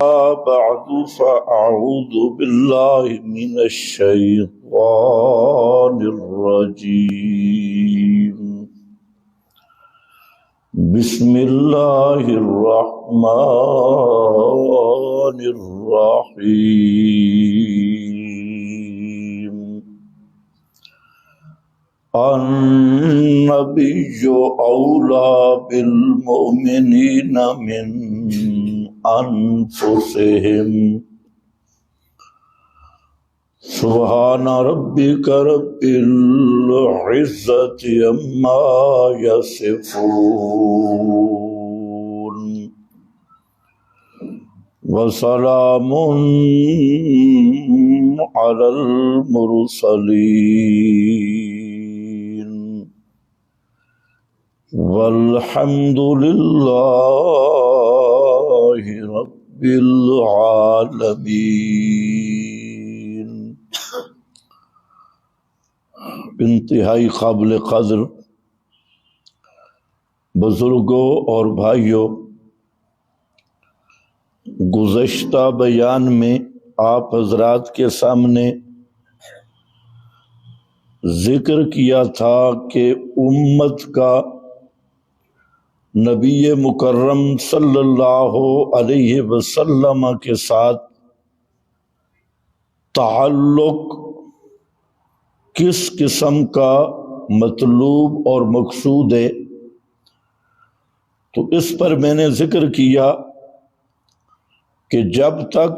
بعد فأعوذ بالله من الشيطان الرجيم. بسم الله الرحمن الرحيم. النبي أولى بالمؤمنين من أنفسهم. سبحان ربك رب العزة عما يصفون وسلام على المرسلين والحمد لله رب العالمین. انتہائی قابل قدر بزرگوں اور بھائیوں، گزشتہ بیان میں آپ حضرات کے سامنے ذکر کیا تھا کہ امت کا نبی مکرم صلی اللہ علیہ وسلم کے ساتھ تعلق کس قسم کا مطلوب اور مقصود ہے. تو اس پر میں نے ذکر کیا کہ جب تک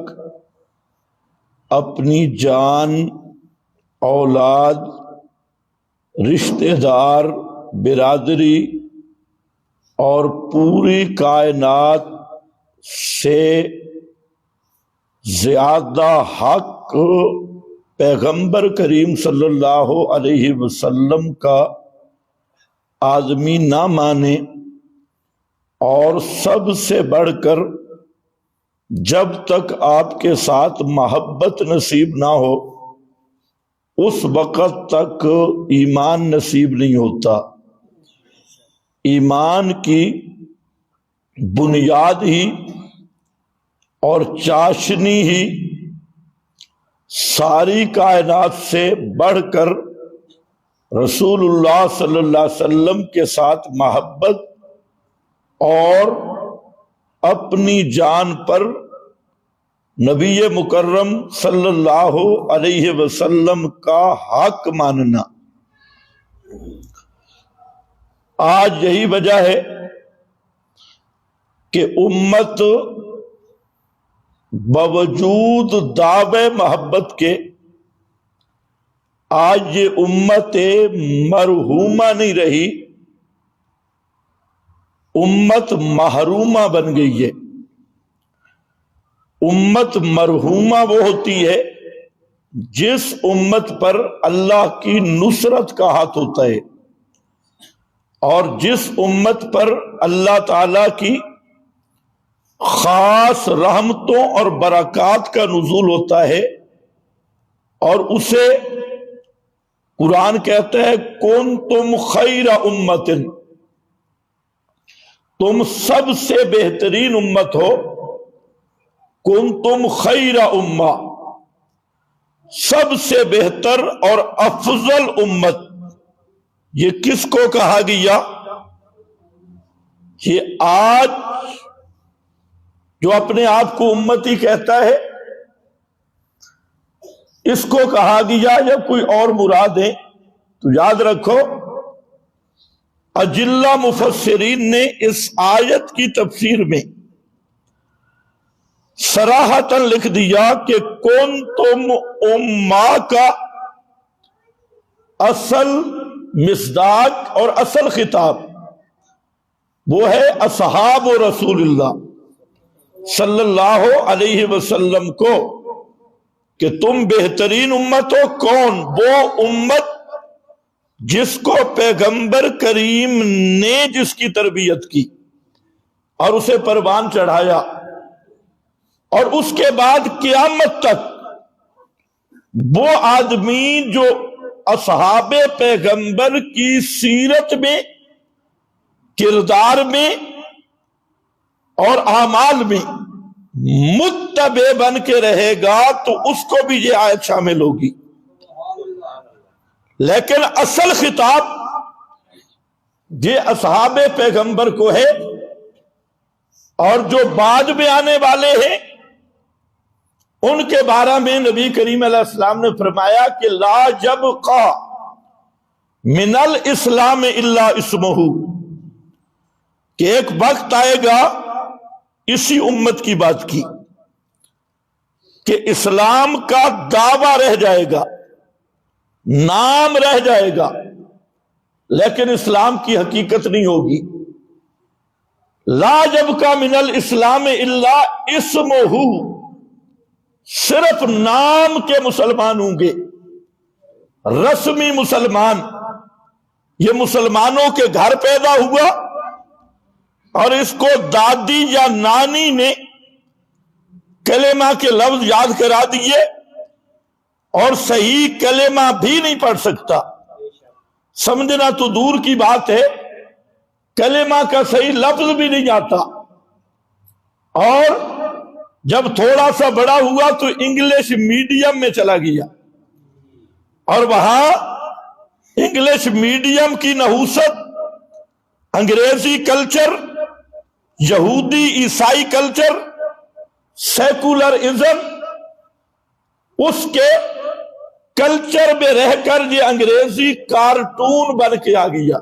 اپنی جان، اولاد، رشتہ دار، برادری اور پوری کائنات سے زیادہ حق پیغمبر کریم صلی اللہ علیہ وسلم کا آدمی نہ مانے، اور سب سے بڑھ کر جب تک آپ کے ساتھ محبت نصیب نہ ہو اس وقت تک ایمان نصیب نہیں ہوتا. ایمان کی بنیاد ہی اور چاشنی ہی ساری کائنات سے بڑھ کر رسول اللہ صلی اللہ علیہ وسلم کے ساتھ محبت اور اپنی جان پر نبی مکرم صلی اللہ علیہ وسلم کا حق ماننا. آج یہی وجہ ہے کہ امت باوجود دعوے محبت کے آج یہ امت مرحومہ نہیں رہی، امت محرومہ بن گئی ہے. امت مرحومہ وہ ہوتی ہے جس امت پر اللہ کی نصرت کا ہاتھ ہوتا ہے، اور جس امت پر اللہ تعالی کی خاص رحمتوں اور برکات کا نزول ہوتا ہے. اور اسے قرآن کہتا ہے کنتم خیر امت، تم سب سے بہترین امت ہو. کنتم خیر امہ، سب سے بہتر اور افضل امت. یہ کس کو کہا گیا؟ یہ آج جو اپنے آپ کو امتی کہتا ہے اس کو کہا گیا، یا کوئی اور مراد ہے؟ تو یاد رکھو اجلہ مفسرین نے اس آیت کی تفسیر میں صراحتاً لکھ دیا کہ کنتم امہ کا اصل مصداق اور اصل خطاب وہ ہے اصحاب رسول اللہ صلی اللہ علیہ وسلم کو، کہ تم بہترین امت ہو. کون؟ وہ امت جس کو پیغمبر کریم نے جس کی تربیت کی اور اسے پروان چڑھایا، اور اس کے بعد قیامت تک وہ آدمی جو اصحاب پیغمبر کی سیرت میں، کردار میں اور اعمال میں متبع بن کے رہے گا تو اس کو بھی یہ آیت شامل ہوگی. لیکن اصل خطاب یہ اصحاب پیغمبر کو ہے، اور جو بعد میں آنے والے ہیں ان کے بارے میں نبی کریم علیہ السلام نے فرمایا کہ لا یبقی من الاسلام الا اسمہ، کہ ایک وقت آئے گا اسی امت کی بات کی کہ اسلام کا دعویٰ رہ جائے گا، نام رہ جائے گا، لیکن اسلام کی حقیقت نہیں ہوگی. لا یبقی من الاسلام الا اسمہ، صرف نام کے مسلمان ہوں گے، رسمی مسلمان. یہ مسلمانوں کے گھر پیدا ہوا اور اس کو دادی یا نانی نے کلمہ کے لفظ یاد کرا دیے اور صحیح کلمہ بھی نہیں پڑھ سکتا. سمجھنا تو دور کی بات ہے، کلمہ کا صحیح لفظ بھی نہیں آتا. اور جب تھوڑا سا بڑا ہوا تو انگلش میڈیم میں چلا گیا، اور وہاں انگلش میڈیم کی نحوست، انگریزی کلچر، یہودی عیسائی کلچر، سیکولرزم، اس کے کلچر میں رہ کر یہ انگریزی کارٹون بن کے آ گیا.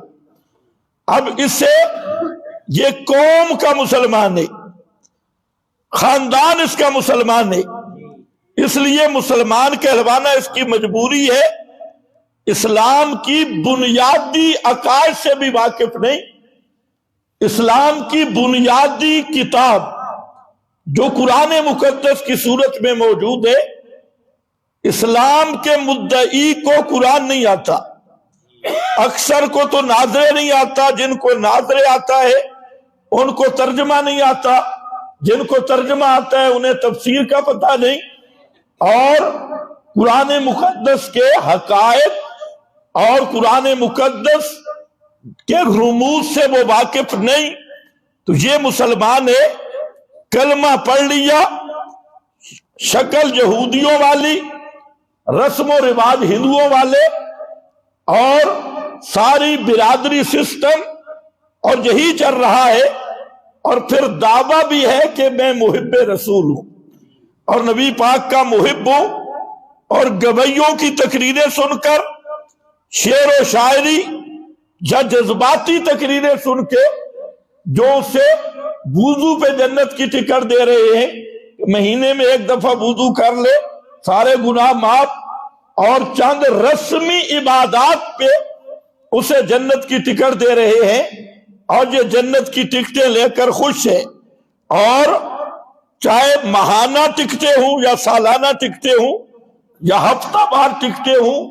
اب اسے یہ قوم کا مسلمان ہے، خاندان اس کا مسلمان ہے، اس لیے مسلمان کہلوانا اس کی مجبوری ہے. اسلام کی بنیادی عقائد سے بھی واقف نہیں. اسلام کی بنیادی کتاب جو قرآن مقدس کی صورت میں موجود ہے، اسلام کے مدعی کو قرآن نہیں آتا، اکثر کو تو ناظرے نہیں آتا، جن کو ناظرے آتا ہے ان کو ترجمہ نہیں آتا، جن کو ترجمہ آتا ہے انہیں تفسیر کا پتہ نہیں، اور قرآن مقدس کے حقائق اور قرآن مقدس کے رموز سے وہ واقف نہیں. تو یہ مسلمان ہے، کلمہ پڑھ لیا، شکل یہودیوں والی، رسم و رواج ہندوؤں والے، اور ساری برادری سسٹم، اور یہی چل رہا ہے. اور پھر دعویٰ بھی ہے کہ میں محب رسول ہوں اور نبی پاک کا محب ہوں، اور گویوں کی تقریریں سن کر، شعر و شاعری یا جذباتی تقریریں سن کے جو اسے وضو پہ جنت کی ٹکٹ دے رہے ہیں، مہینے میں ایک دفعہ وضو کر لے سارے گناہ معاف، اور چند رسمی عبادات پہ اسے جنت کی ٹکٹ دے رہے ہیں، اور یہ جنت کی ٹکٹیں لے کر خوش ہے. اور چاہے ماہانہ ٹکٹیں ہوں یا سالانہ ٹکٹیں ہوں یا ہفتہ وار ٹکٹیں ہوں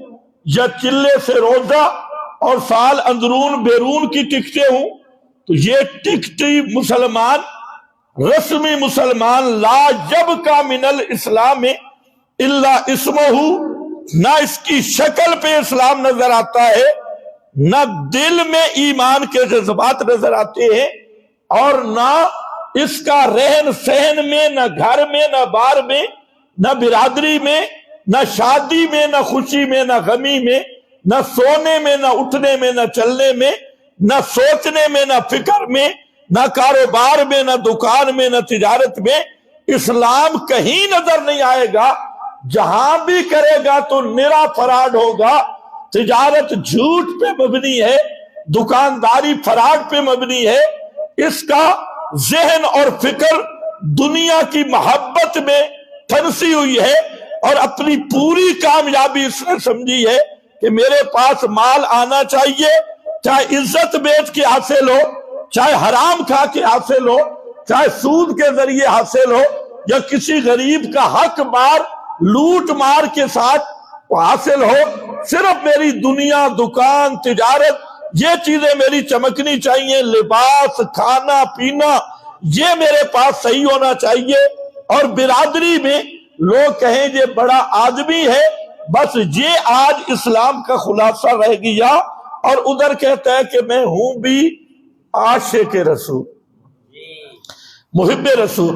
یا چلے سے روزہ اور سال اندرون بیرون کی ٹکٹیں ہوں، تو یہ ٹکٹی مسلمان، رسمی مسلمان، لا یبقی من الاسلام الا اسمہ، نہ اس کی شکل پہ اسلام نظر آتا ہے، نہ دل میں ایمان کے جذبات نظر آتے ہیں، اور نہ اس کا رہن سہن میں، نہ گھر میں، نہ بار میں، نہ برادری میں، نہ شادی میں، نہ خوشی میں، نہ غمی میں، نہ سونے میں، نہ اٹھنے میں، نہ چلنے میں، نہ سوچنے میں، نہ فکر میں، نہ کاروبار میں، نہ دکان میں، نہ تجارت میں اسلام کہیں نظر نہیں آئے گا. جہاں بھی کرے گا تو نرا فراڈ ہوگا. تجارت جھوٹ پہ مبنی ہے، دکانداری فراڈ پہ مبنی ہے، اس کا ذہن اور فکر دنیا کی محبت میں پھنسی ہوئی ہے، اور اپنی پوری کامیابی اس نے سمجھی ہے کہ میرے پاس مال آنا چاہیے، چاہے عزت بیچ کے حاصل ہو، چاہے حرام کھا کے حاصل ہو، چاہے سود کے ذریعے حاصل ہو، یا کسی غریب کا حق مار لوٹ مار کے ساتھ حاصل ہو. صرف میری دنیا، دکان، تجارت، یہ چیزیں میری چمکنی چاہیے، لباس، کھانا پینا، یہ میرے پاس صحیح ہونا چاہیے. اور برادری میں لوگ کہیں یہ بڑا آدمی ہے، بس یہ آج اسلام کا خلاصہ رہ گیا. اور ادھر کہتا ہے کہ میں ہوں بھی عاشق رسول، محب رسول.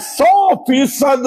100%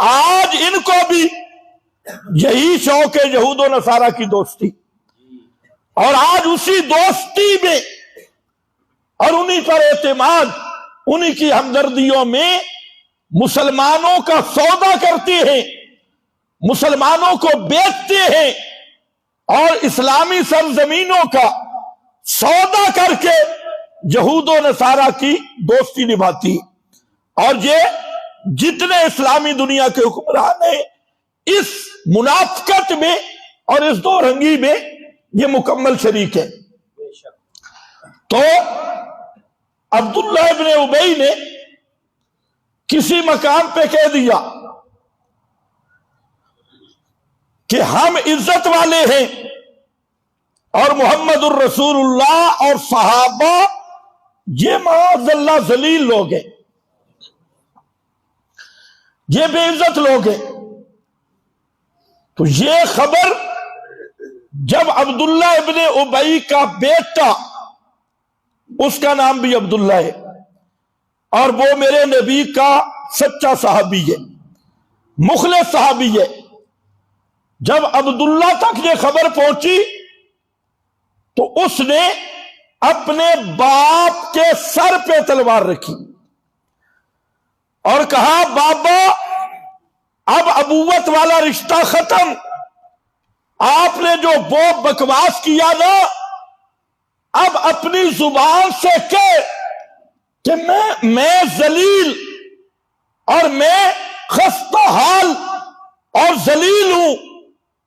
آج ان کو بھی یہی شوق ہے یہود و نصارہ کی دوستی، اور آج اسی دوستی میں اور انہی پر اعتماد، انہی کی ہمدردیوں میں مسلمانوں کا سودا کرتے ہیں، مسلمانوں کو بیچتے ہیں، اور اسلامی سرزمینوں کا سودا کر کے یہود و نصارہ کی دوستی نبھاتی. اور یہ جتنے اسلامی دنیا کے حکمران ہیں اس منافقت میں اور اس دو رنگی میں یہ مکمل شریک ہے. تو عبداللہ ابن ابی نے کسی مقام پہ کہہ دیا کہ ہم عزت والے ہیں اور محمد الرسول اللہ اور صحابہ یہ معاذ اللہ ذلیل لوگ ہیں، یہ بے عزت لوگ ہیں. تو یہ خبر جب عبداللہ ابن ابی کا بیٹا، اس کا نام بھی عبداللہ ہے اور وہ میرے نبی کا سچا صحابی ہے، مخلص صحابی ہے، جب عبداللہ تک یہ خبر پہنچی تو اس نے اپنے باپ کے سر پہ تلوار رکھی اور کہا بابا اب ابوت والا رشتہ ختم، آپ نے جو وہ بکواس کیا نا اب اپنی زبان سے کہ میں ذلیل اور میں خستہ حال اور ذلیل ہوں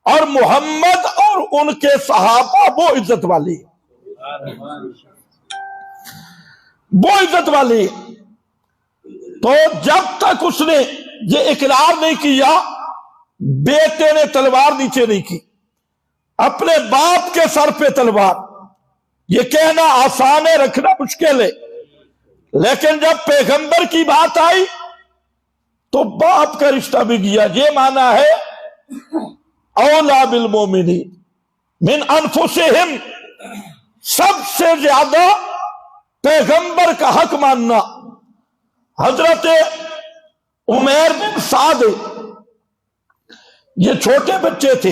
اور محمد اور ان کے صحابہ وہ عزت والی، وہ عزت والی. تو جب تک اس نے یہ اقرار نہیں کیا بیٹے نے تلوار نیچے نہیں کی، اپنے باپ کے سر پہ تلوار. یہ کہنا آسان ہے، رکھنا مشکل ہے، لیکن جب پیغمبر کی بات آئی تو باپ کا رشتہ بھی گیا. یہ مانا ہے اولا بالمومنین من انفسہم، سب سے زیادہ پیغمبر کا حق ماننا. حضرت عمیر بن سعد یہ چھوٹے بچے تھے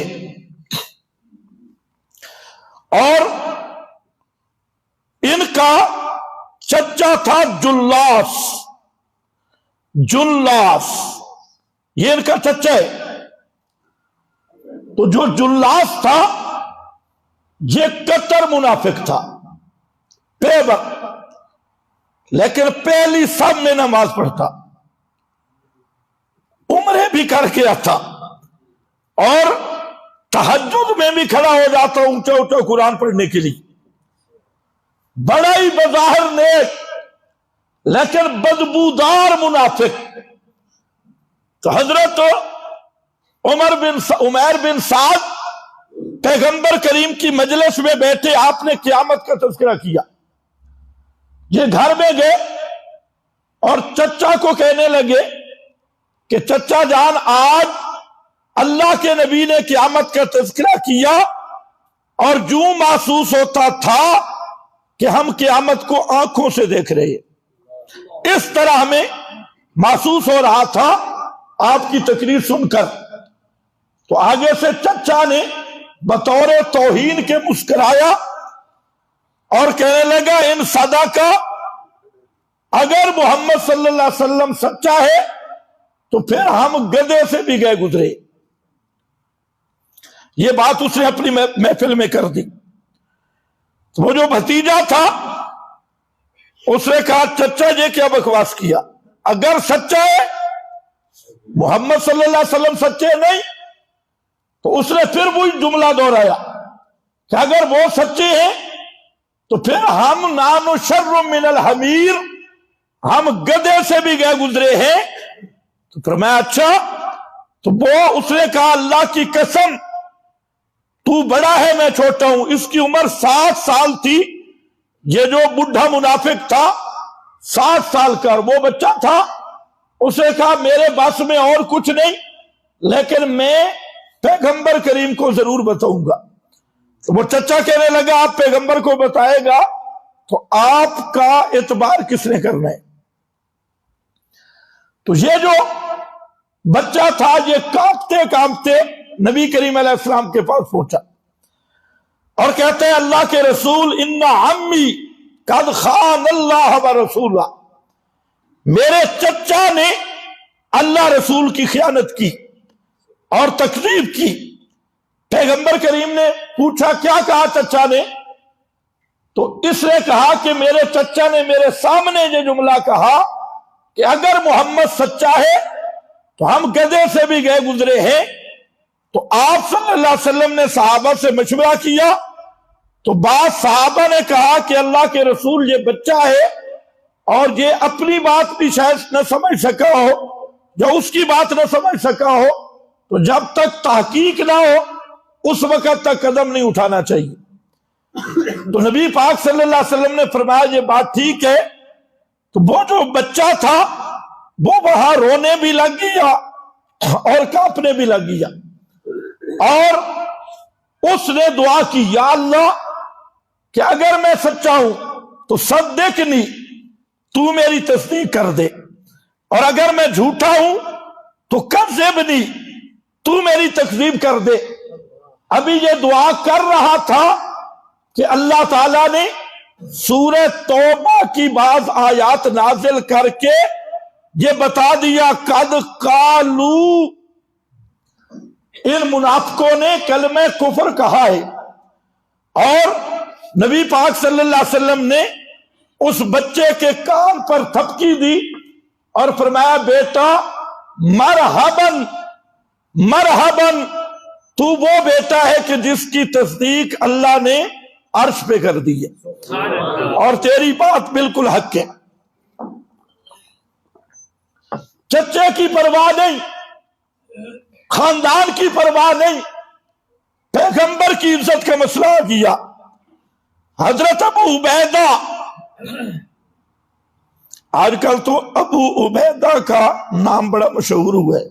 اور ان کا چچا تھا جلاس، یہ ان کا چچا ہے. تو جو جلاس تھا یہ کٹر منافق تھا، بے وقت، لیکن پہلی سب میں نماز پڑھتا، عمرے بھی کر کے آتا اور تہجد میں بھی کھڑا ہو جاتا اونچا اونچا قرآن پڑھنے کے لیے. بڑا ہی بظاہر نیک لیکن بدبودار منافق. تو حضرت عمیر بن سعد پیغمبر کریم کی مجلس میں بیٹھے، آپ نے قیامت کا تذکرہ کیا. یہ گھر میں گئے اور چچا کو کہنے لگے کہ چچا جان آج اللہ کے نبی نے قیامت کا تذکرہ کیا اور جو محسوس ہوتا تھا کہ ہم قیامت کو آنکھوں سے دیکھ رہے ہیں، اس طرح ہمیں محسوس ہو رہا تھا آپ کی تقریر سن کر. تو آگے سے چچا نے بطور توہین کے مسکرایا اور کہنے لگا ان صدقہ، اگر محمد صلی اللہ علیہ وسلم سچا ہے تو پھر ہم گدھے سے بھی گئے گزرے. یہ بات اس نے اپنی محفل میں کر دی. تو وہ جو بھتیجا تھا اس نے کہا چچا یہ کیا بکواس کیا، اگر سچا ہے محمد صلی اللہ علیہ وسلم سچے نہیں. تو اس نے پھر وہی جملہ دہرایا کہ اگر وہ سچے ہیں تو پھر ہم نان شر من الحمیر، ہم گدھے سے بھی گئے گزرے ہیں. تو فرمایا اچھا. تو وہ اس نے کہا اللہ کی قسم تو بڑا ہے میں چھوٹا ہوں. اس کی عمر 60 سال تھی. یہ جو بڈھا منافق تھا 60 سال کا، وہ بچہ تھا. اس نے کہا میرے بس میں اور کچھ نہیں لیکن میں پیغمبر کریم کو ضرور بتاؤں گا. تو وہ چچا کہنے لگا آپ پیغمبر کو بتائے گا تو آپ کا اعتبار کس نے کرنا ہے. تو یہ جو بچہ تھا، یہ کانپتے کانپتے نبی کریم علیہ السلام کے پاس پہنچا اور کہتے ہیں اللہ کے رسول ان عمی قد خان اللہ و رسولہ، میرے چچا نے اللہ رسول کی خیانت کی اور تکذیب کی۔ پیغمبر کریم نے پوچھا کیا کہا چچا نے؟ تو اس نے کہا کہ میرے چچا نے میرے سامنے یہ جملہ کہا کہ اگر محمد سچا ہے تو ہم گدھے سے بھی گئے گزرے ہیں۔ تو آپ صلی اللہ علیہ وسلم نے صحابہ سے مشورہ کیا تو بعض صحابہ نے کہا کہ اللہ کے رسول یہ بچہ ہے اور یہ اپنی بات بھی شاید نہ سمجھ سکا ہو، جو اس کی بات نہ سمجھ سکا ہو، تو جب تک تحقیق نہ ہو اس وقت تک قدم نہیں اٹھانا چاہیے۔ تو نبی پاک صلی اللہ علیہ وسلم نے فرمایا یہ بات ٹھیک ہے۔ تو وہ جو بچہ تھا وہ وہاں رونے بھی لگ گیا اور کانپنے بھی لگ گیا، اور اس نے دعا کی یا اللہ کہ اگر میں سچا ہوں تو صدقنی، تو میری تصدیق کر دے، اور اگر میں جھوٹا ہوں تو کذبنی، تو میری تکذیب کر دے۔ ابھی یہ دعا کر رہا تھا کہ اللہ تعالیٰ نے سورہ توبہ کی بعض آیات نازل کر کے یہ بتا دیا قد قالوا، ان منافقوں نے کلمہ کفر کہا ہے، اور نبی پاک صلی اللہ علیہ وسلم نے اس بچے کے کان پر تھپکی دی اور فرمایا بیٹا مرحباً مرحباً، تو وہ بیٹا ہے کہ جس کی تصدیق اللہ نے عرش پہ کر دی ہے، اور تیری بات بالکل حق ہے۔ چچے کی پرواہ نہیں، خاندان کی پرواہ نہیں، پیغمبر کی عزت کا مسئلہ کیا۔ حضرت ابو عبیدہ، آج کل تو ابو عبیدہ کا نام بڑا مشہور ہوا ہے،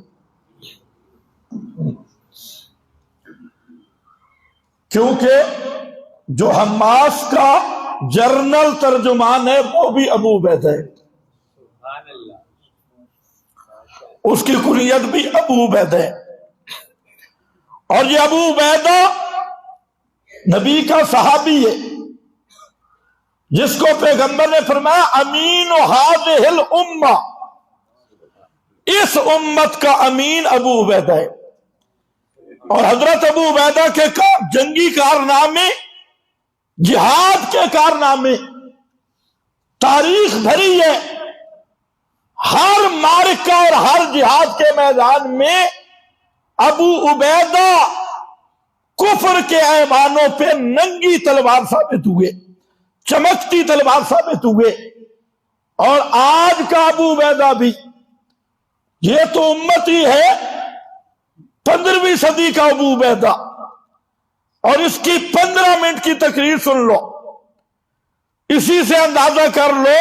کیونکہ جو حماس کا جرنل ترجمان ہے وہ بھی ابو عبیدہ ہے، اس کی کنیت بھی ابو عبیدہ ہے، اور یہ ابو عبیدہ نبی کا صحابی ہے جس کو پیغمبر نے فرمایا امین ہذہ الامہ، اس امت کا امین ابو عبیدہ ہے۔ اور حضرت ابو عبیدہ کے جنگی کارنامے، جہاد کے کارنامے تاریخ بھری ہے۔ ہر معرکہ اور ہر جہاد کے میدان میں ابو عبیدہ کفر کے ایوانوں پہ ننگی تلوار ثابت ہوئے، چمکتی تلوار ثابت ہوئے۔ اور آج کا ابو عبیدہ بھی، یہ تو امتی ہے 15ویں صدی کا ابو عبیدہ، اور اس کی 15 منٹ کی تقریر سن لو، اسی سے اندازہ کر لو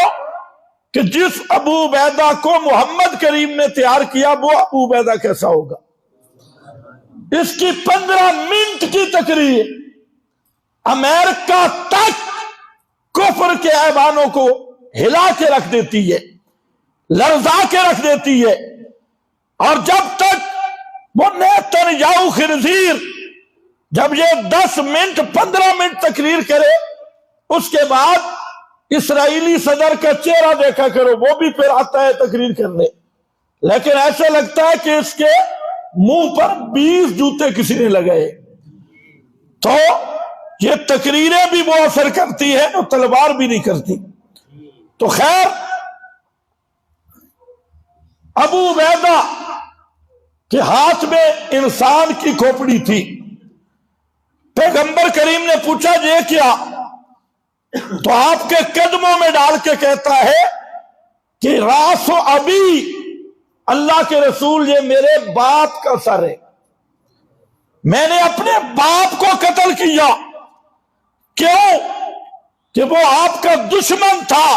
کہ جس ابو عبیدہ کو محمد کریم نے تیار کیا وہ ابو عبیدہ کیسا ہوگا۔ اس کی 15 منٹ کی تقریر امریکہ تک کفر کے ایوانوں کو ہلا کے رکھ دیتی ہے، لرزا کے رکھ دیتی ہے۔ اور جب تک وہ نیتن یاہو خنزیر جب یہ 10 منٹ 15 منٹ تقریر کرے، اس کے بعد اسرائیلی صدر کا چہرہ دیکھا کرو، وہ بھی پھر آتا ہے تقریر کرنے، لیکن ایسا لگتا ہے کہ اس کے منہ پر 20 جوتے کسی نے لگائے۔ تو یہ تقریریں بھی وہ اثر کرتی ہے جو تلوار بھی نہیں کرتی۔ تو خیر، ابو عبیدہ کے ہاتھ میں انسان کی کھوپڑی تھی۔ پیغمبر کریم نے پوچھا یہ کیا؟ تو آپ کے قدموں میں ڈال کے کہتا ہے کہ راس و ابی، اللہ کے رسول یہ میرے باپ کا سر ہے، میں نے اپنے باپ کو قتل کیا۔ کیوں؟ کہ وہ آپ کا دشمن تھا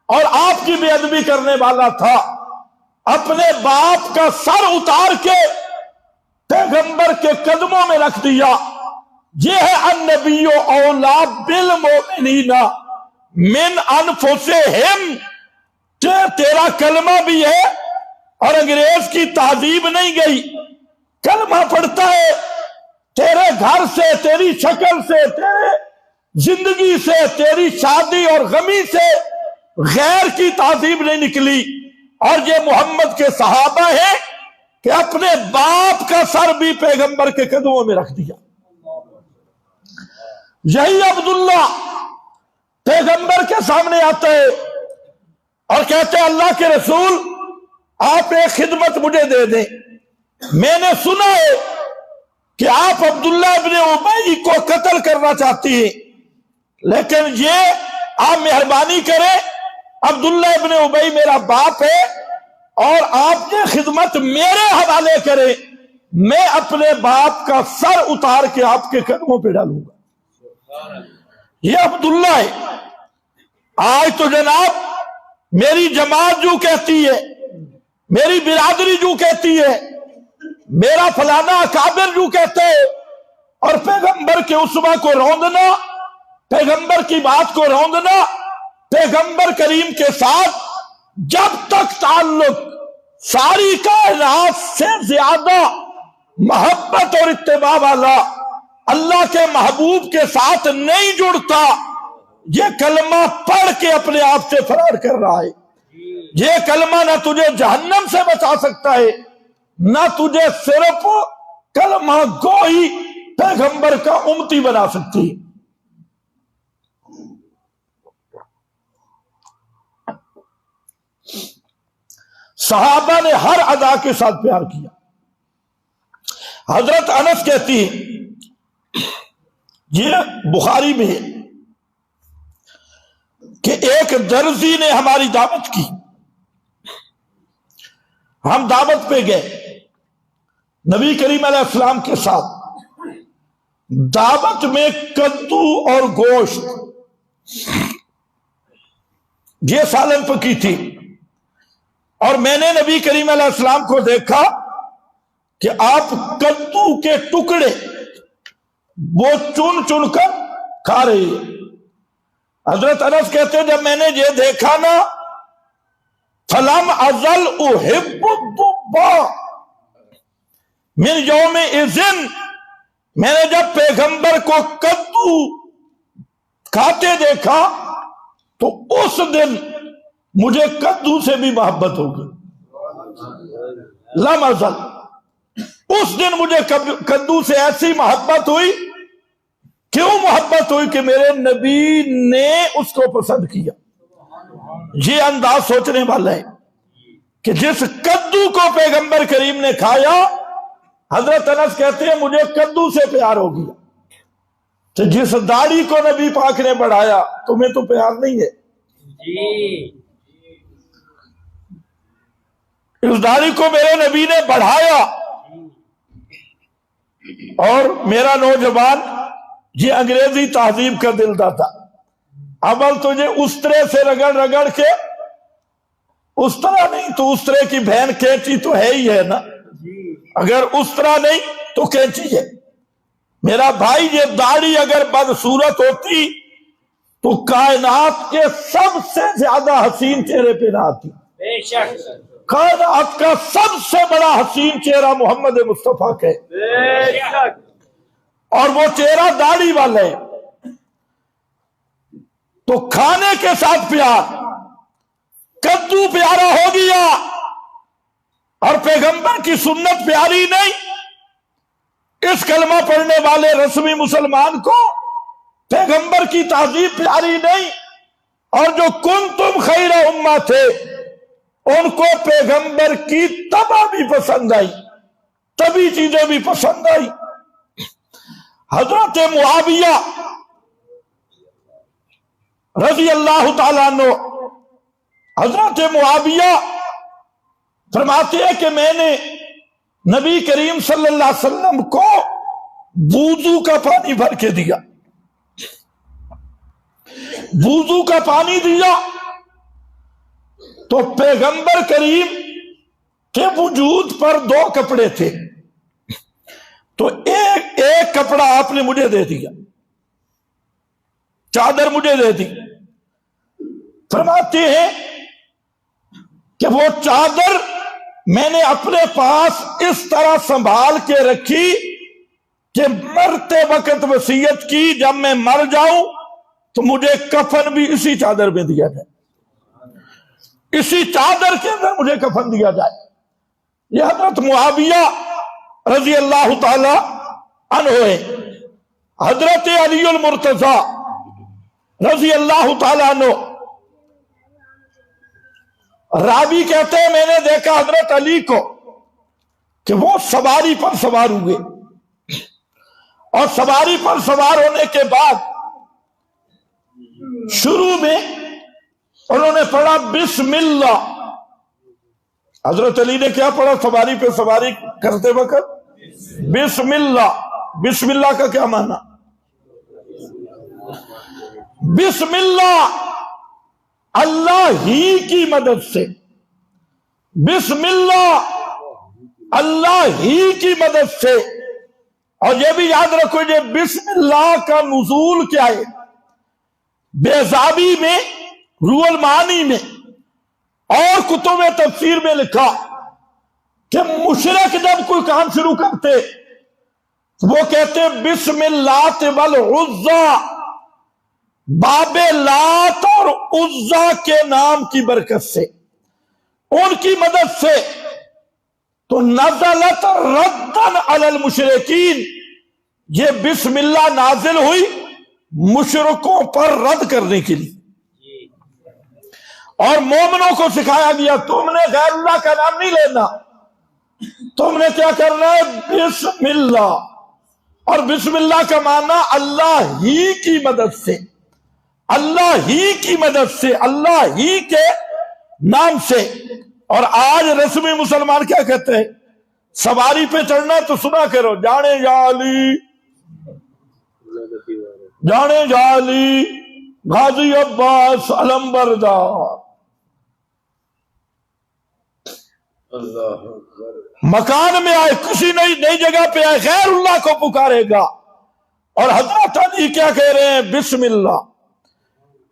اور آپ کی بے ادبی کرنے والا تھا۔ اپنے باپ کا سر اتار کے پیغمبر کے قدموں میں رکھ دیا۔ یہ ہے النبی اولا بالمؤمنین من انفسہم، کہ تیرا کلمہ بھی ہے اور انگریز کی تہذیب نہیں گئی، کلمہ پڑھتا ہے، تیرے گھر سے، تیری شکل سے، تیرے زندگی سے، تیری شادی اور غمی سے غیر کی تہذیب نہیں نکلی۔ اور یہ محمد کے صحابہ ہیں کہ اپنے باپ کا سر بھی پیغمبر کے قدموں میں رکھ دیا۔ یہی عبداللہ پیغمبر کے سامنے آتا ہے اور کہتے ہیں اللہ کے رسول آپ ایک خدمت مجھے دے دیں، میں نے سنا ہے کہ آپ عبداللہ ابن ابی کو قتل کرنا چاہتی ہیں، لیکن یہ آپ مہربانی کریں، عبداللہ ابن ابی میرا باپ ہے اور آپ یہ خدمت میرے حوالے کریں، میں اپنے باپ کا سر اتار کے آپ کے قدموں پہ ڈالوں گا۔ یہ عبداللہ ہے۔ آج تو جناب میری جماعت جو کہتی ہے، میری برادری جو کہتی ہے، میرا فلانا اکابر جو کہتے ہیں، اور پیغمبر کے اسوہ کو روندنا، پیغمبر کی بات کو روندنا، پیغمبر کریم کے ساتھ جب تک تعلق ساری کائنات سے زیادہ محبت اور اتباع والا اللہ کے محبوب کے ساتھ نہیں جڑتا، یہ کلمہ پڑھ کے اپنے آپ سے فرار کر رہا ہے۔ یہ کلمہ نہ تجھے جہنم سے بچا سکتا ہے، نہ تجھے صرف کلمہ گوئی پیغمبر کا امتی بنا سکتی۔ صحابہ نے ہر ادا کے ساتھ پیار کیا۔ حضرت انس کہتی ہے، یہ بخاری میں ہے کہ ایک درزی نے ہماری دعوت کی، ہم دعوت پہ گئے نبی کریم علیہ السلام کے ساتھ، دعوت میں کدو اور گوشت یہ سالن پکی تھی، اور میں نے نبی کریم علیہ السلام کو دیکھا کہ آپ کدو کے ٹکڑے وہ چن چن کر کھا رہے ہیں۔ حضرت انس کہتے ہیں جب میں نے یہ دیکھا نا، فلم ازل احب الضبا من یوم اذن، میں نے جب پیغمبر کو کدو کھاتے دیکھا تو اس دن مجھے کدو سے بھی محبت ہو گئی۔ لم ازل، اس دن مجھے کدو سے ایسی محبت ہوئی۔ کیوں محبت ہوئی؟ کہ میرے نبی نے اس کو پسند کیا۔ یہ انداز سوچنے والا ہے کہ جس کدو کو پیغمبر کریم نے کھایا، حضرت انس کہتے ہیں مجھے کدو سے پیار ہو گیا۔ تو جس داڑھی کو نبی پاک نے بڑھایا، تمہیں تو پیار نہیں ہے؟ اس داڑھی کو میرے نبی نے بڑھایا، اور میرا نوجوان یہ انگریزی تہذیب کا دلدا تھا، عمل تجھے استرے سے رگڑ رگڑ کے، استرا نہیں تو استرے کی بہن کینچی تو ہے ہی ہے نا، اگر استرا نہیں تو کینچی ہے۔ میرا بھائی یہ داڑھی اگر بدصورت ہوتی تو کائنات کے سب سے زیادہ حسین چہرے پہ نہ آتی۔ بے شک کائنات کا سب سے بڑا حسین چہرہ محمد مصطفیٰ کا ہے، بے شک، اور وہ چہرہ داڑھی والا ہے۔ تو کھانے کے ساتھ پیار، کدو پیارا ہو گیا، اور پیغمبر کی سنت پیاری نہیں، اس کلمہ پڑھنے والے رسمی مسلمان کو پیغمبر کی تہذیب پیاری نہیں، اور جو کنتم خیر امہ تھے ان کو پیغمبر کی طبع بھی پسند آئی، طبی چیزیں بھی پسند آئی۔ حضرت معاویہ رضی اللہ تعالیٰ عنہ، حضرت معاویہ فرماتے ہیں کہ میں نے نبی کریم صلی اللہ علیہ وسلم کو وضو کا پانی بھر کے دیا، وضو کا پانی دیا تو پیغمبر کریم کے وجود پر 2 کپڑے تھے، تو ایک کپڑا آپ نے مجھے دے دیا، چادر مجھے دے دی۔ فرماتے ہیں کہ وہ چادر میں نے اپنے پاس اس طرح سنبھال کے رکھی کہ مرتے وقت وصیت کی جب میں مر جاؤں تو مجھے کفن بھی اسی چادر میں دیا جائے، اسی چادر کے اندر مجھے کفن دیا جائے۔ یہ حضرت معاویہ رضی اللہ تعالی عنہ ہے۔ حضرت علی المرتضی رضی اللہ تعالی عنہ راوی کہتے ہیں میں نے دیکھا حضرت علی کو کہ وہ سواری پر سوار ہوئے، اور سواری پر سوار ہونے کے بعد شروع میں انہوں نے پڑھا بسم اللہ۔ حضرت علی نے کیا پڑھا سواری پہ سواری کرتے وقت؟ بسم اللہ۔ بسم اللہ کا کیا معنی؟ بسم اللہ، اللہ ہی کی مدد سے، بسم اللہ اللہ ہی کی مدد سے۔ اور یہ بھی یاد رکھو یہ بسم اللہ کا نزول کیا ہے؟ بیضاوی میں، روح المعانی میں اور کتب تفسیر میں لکھا کہ مشرک جب کوئی کام شروع کرتے وہ کہتے بسم اللہ والعزی، باب لات اور عزا کے نام کی برکت سے، ان کی مدد سے۔ تو نزلت ردن علی المشرکین، یہ بسم اللہ نازل ہوئی مشرکوں پر رد کرنے کے لیے، اور مومنوں کو سکھایا گیا تم نے غیر اللہ کا نام نہیں لینا، تم نے کیا کرنا ہے؟ بسم اللہ۔ اور بسم اللہ کا معنی اللہ ہی کی مدد سے، اللہ ہی کی مدد سے، اللہ ہی کے نام سے۔ اور آج رسمی مسلمان کیا کہتے ہیں؟ سواری پہ چڑھنا تو سنا کرو جانے جا علی، جانے جا علی، غازی عباس علمبردار۔ مکان میں آئے، کسی نئی جگہ پہ آئے، غیر اللہ کو پکارے گا۔ اور حضرت علی کیا کہہ رہے ہیں؟ بسم اللہ۔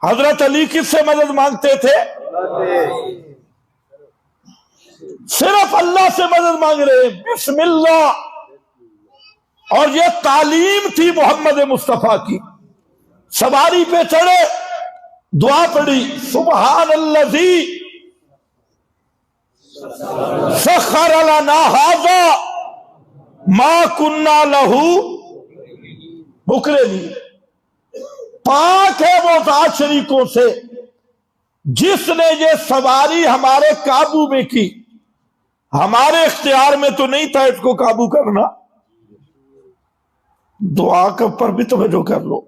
حضرت علی کس سے مدد مانگتے تھے؟ صرف اللہ سے مدد مانگ رہے ہیں، بسم اللہ۔ اور یہ تعلیم تھی محمد مصطفیٰ کی۔ سواری پہ چڑھے، دعا پڑھی سبحان الذی سخر لنا ھذا ما کنا لہ مقرنین۔ پاک ہے وہ ذات شریکوں سے جس نے یہ سواری ہمارے قابو میں کی، ہمارے اختیار میں تو نہیں تھا اس کو قابو کرنا۔ دعا پر بھی توجہ کر لو،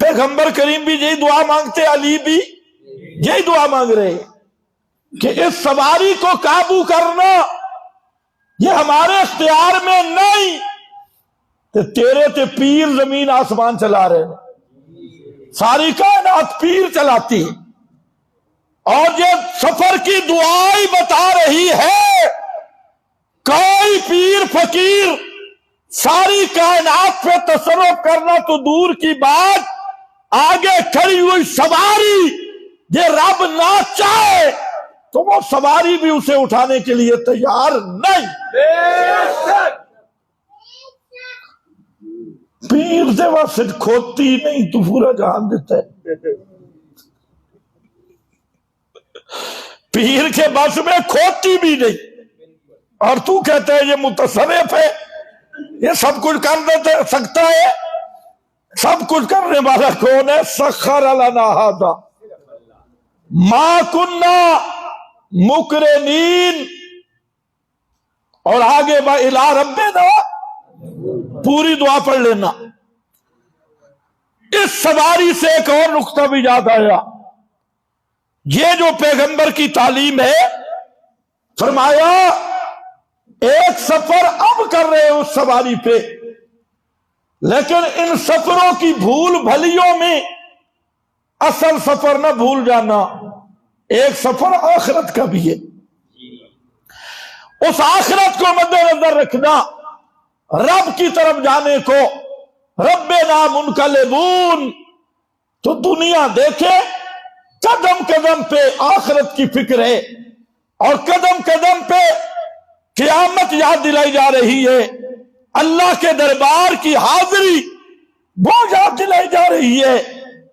پیغمبر کریم بھی یہی دعا مانگتے، علی بھی یہی دعا مانگ رہے کہ اس سواری کو قابو کرنا یہ ہمارے اختیار میں نہیں، کہ تیرے تے پیر زمین آسمان چلا رہے ہیں، ساری کائنات پیر چلاتی ہے۔ اور یہ سفر کی دعا ہی بتا رہی ہے کوئی پیر فقیر ساری کائنات پہ تصرف کرنا تو دور کی بات، آگے کھڑی ہوئی سواری یہ رب نہ چاہے تو وہ سواری بھی اسے اٹھانے کے لیے تیار نہیں۔ پیر سے واسط کھوتی نہیں تو پورا جہان دیتا ہے، پیر کے بس میں کھوتی بھی نہیں، اور تو کہتا ہے یہ متصرف ہے، یہ سب کچھ کر سکتا ہے۔ سب کچھ کرنے والا کون ہے؟ سخر لنا ھذا ما کنا مقرنین۔ اور آگے با الی ربنا، پوری دعا پڑھ لینا۔ اس سواری سے ایک اور نقطہ بھی یاد آیا، یہ جو پیغمبر کی تعلیم ہے، فرمایا ایک سفر اب کر رہے ہیں اس سواری پہ، لیکن ان سفروں کی بھول بھلیوں میں اصل سفر نہ بھول جانا، ایک سفر آخرت کا بھی ہے، اس آخرت کو مد نظر رکھنا، رب کی طرف جانے کو، ربنا منقلبون۔ تو دنیا دیکھے قدم قدم پہ آخرت کی فکر ہے، اور قدم قدم پہ قیامت یاد دلائی جا رہی ہے، اللہ کے دربار کی حاضری وہ یاد دلائی جا رہی ہے،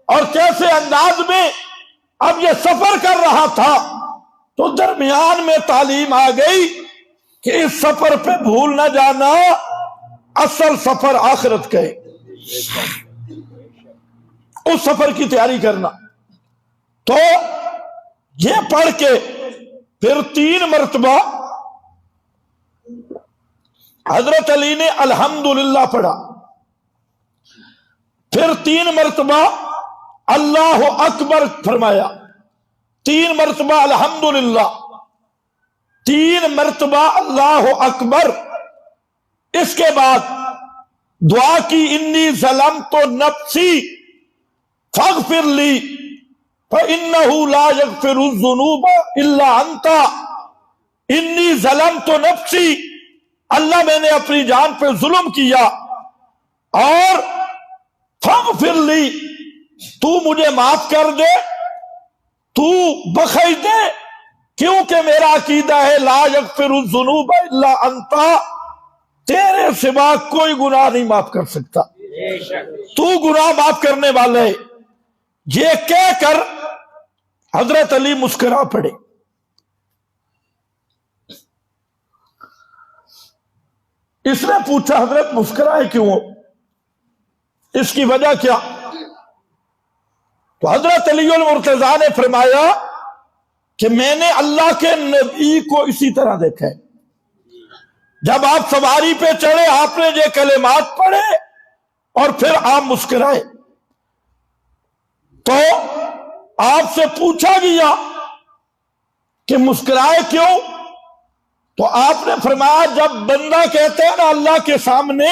اور کیسے انداز میں اب یہ سفر کر رہا تھا تو درمیان میں تعلیم آ گئی کہ اس سفر پہ بھول نہ جانا، اصل سفر آخرت کا ہے، اس سفر کی تیاری کرنا۔ تو یہ پڑھ کے پھر 3 مرتبہ حضرت علی نے الحمدللہ پڑھا، پھر 3 مرتبہ اللہ اکبر فرمایا، 3 مرتبہ الحمدللہ، 3 مرتبہ اللہ اکبر۔ اس کے بعد دعا کی، انی ظلمت نفسی فاغفر لی فإنہ لا یغفر الذنوب الا انت، انی ظلمت نفسی، اللہ میں نے اپنی جان پہ ظلم کیا، اور فاغفر لی، تو مجھے معاف کر دے، تو بخش دے، کیونکہ میرا عقیدہ ہے لا یغفر الذنوب الا انت، تیرے سوا کوئی گناہ نہیں معاف کر سکتا، تو گناہ معاف کرنے والا ہے۔ یہ کہہ کر حضرت علی مسکرا پڑے۔ اس نے پوچھا حضرت مسکرائے کیوں، اس کی وجہ کیا؟ تو حضرت علی المرتضیٰ نے فرمایا کہ میں نے اللہ کے نبی کو اسی طرح دیکھا ہے، جب آپ سواری پہ چڑھے آپ نے یہ کلمات پڑھے اور پھر آپ مسکرائے، تو آپ سے پوچھا گیا کہ مسکرائے کیوں؟ تو آپ نے فرمایا جب بندہ کہتے ہیں نا اللہ کے سامنے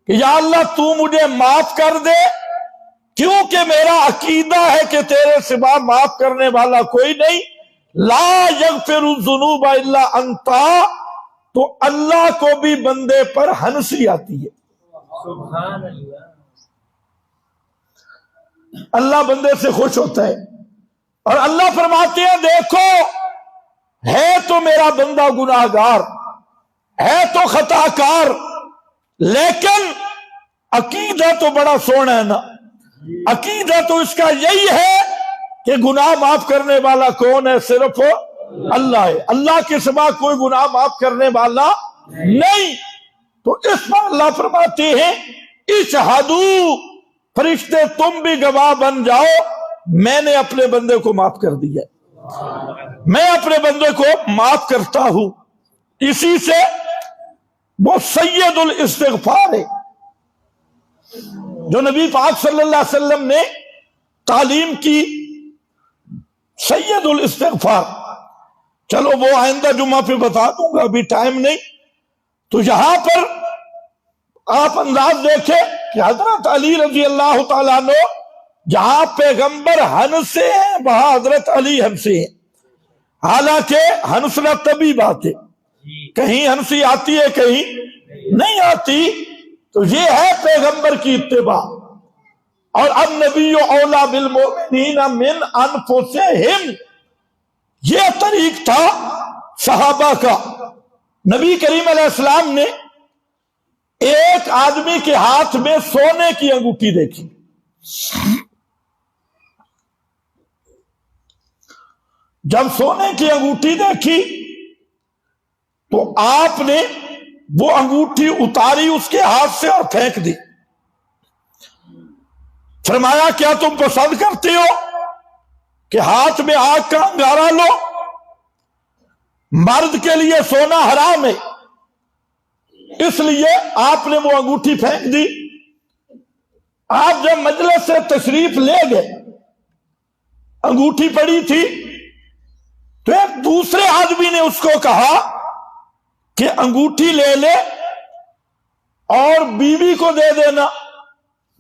کہ یا اللہ تو مجھے معاف کر دے، کیونکہ میرا عقیدہ ہے کہ تیرے سوا معاف کرنے والا کوئی نہیں، لا یغفر الذنوب الا انت، تو اللہ کو بھی بندے پر ہنسی آتی ہے، سبحان اللہ، اللہ بندے سے خوش ہوتا ہے، اور اللہ فرماتے ہیں دیکھو ہے تو میرا بندہ گناہگار، ہے تو خطا کار، لیکن عقیدہ تو بڑا سونا ہے نا، عقیدہ تو اس کا یہی ہے کہ گناہ معاف کرنے والا کون ہے؟ صرف اللہ ہے، اللہ کے سوا کوئی گناہ معاف کرنے والا نہیں۔ تو اس پر اللہ فرماتے ہیں اشہدو، فرشتے تم بھی گواہ بن جاؤ، میں نے اپنے بندے کو معاف کر دیا، میں اپنے بندے کو معاف کرتا ہوں۔ اسی سے وہ سید الاستغفار ہے جو نبی پاک صلی اللہ علیہ وسلم نے تعلیم کی، سید الاستغفار۔ چلو وہ آئندہ جمعہ پہ بتا دوں گا، ابھی ٹائم نہیں۔ تو یہاں پر آپ انداز دیکھیں کہ حضرت علی رضی اللہ تعالیٰ عنہ جہاں پیغمبر ہنسے ہیں وہاں حضرت علی ہنسے ہیں، حالانکہ ہنسنا طبی بات ہے، کہیں ہنسی آتی ہے کہیں نہیں آتی، تو یہ ہے پیغمبر کی اتباع۔ اور النبی اولیٰ بالمؤمنین من انفسہم، یہ طریق تھا صحابہ کا۔ نبی کریم علیہ السلام نے ایک آدمی کے ہاتھ میں سونے کی انگوٹھی دیکھی، جب سونے کی انگوٹھی دیکھی تو آپ نے وہ انگوٹھی اتاری اس کے ہاتھ سے اور پھینک دی۔ فرمایا کیا تم پسند کرتے ہو کہ ہاتھ میں آگ کا انگارہ لو؟ مرد کے لیے سونا حرام ہے، اس لیے آپ نے وہ انگوٹھی پھینک دی۔ آپ جب مجلس سے تشریف لے گئے، انگوٹھی پڑی تھی، تو ایک دوسرے آدمی نے اس کو کہا کہ انگوٹھی لے لے اور بیوی کو دے دینا،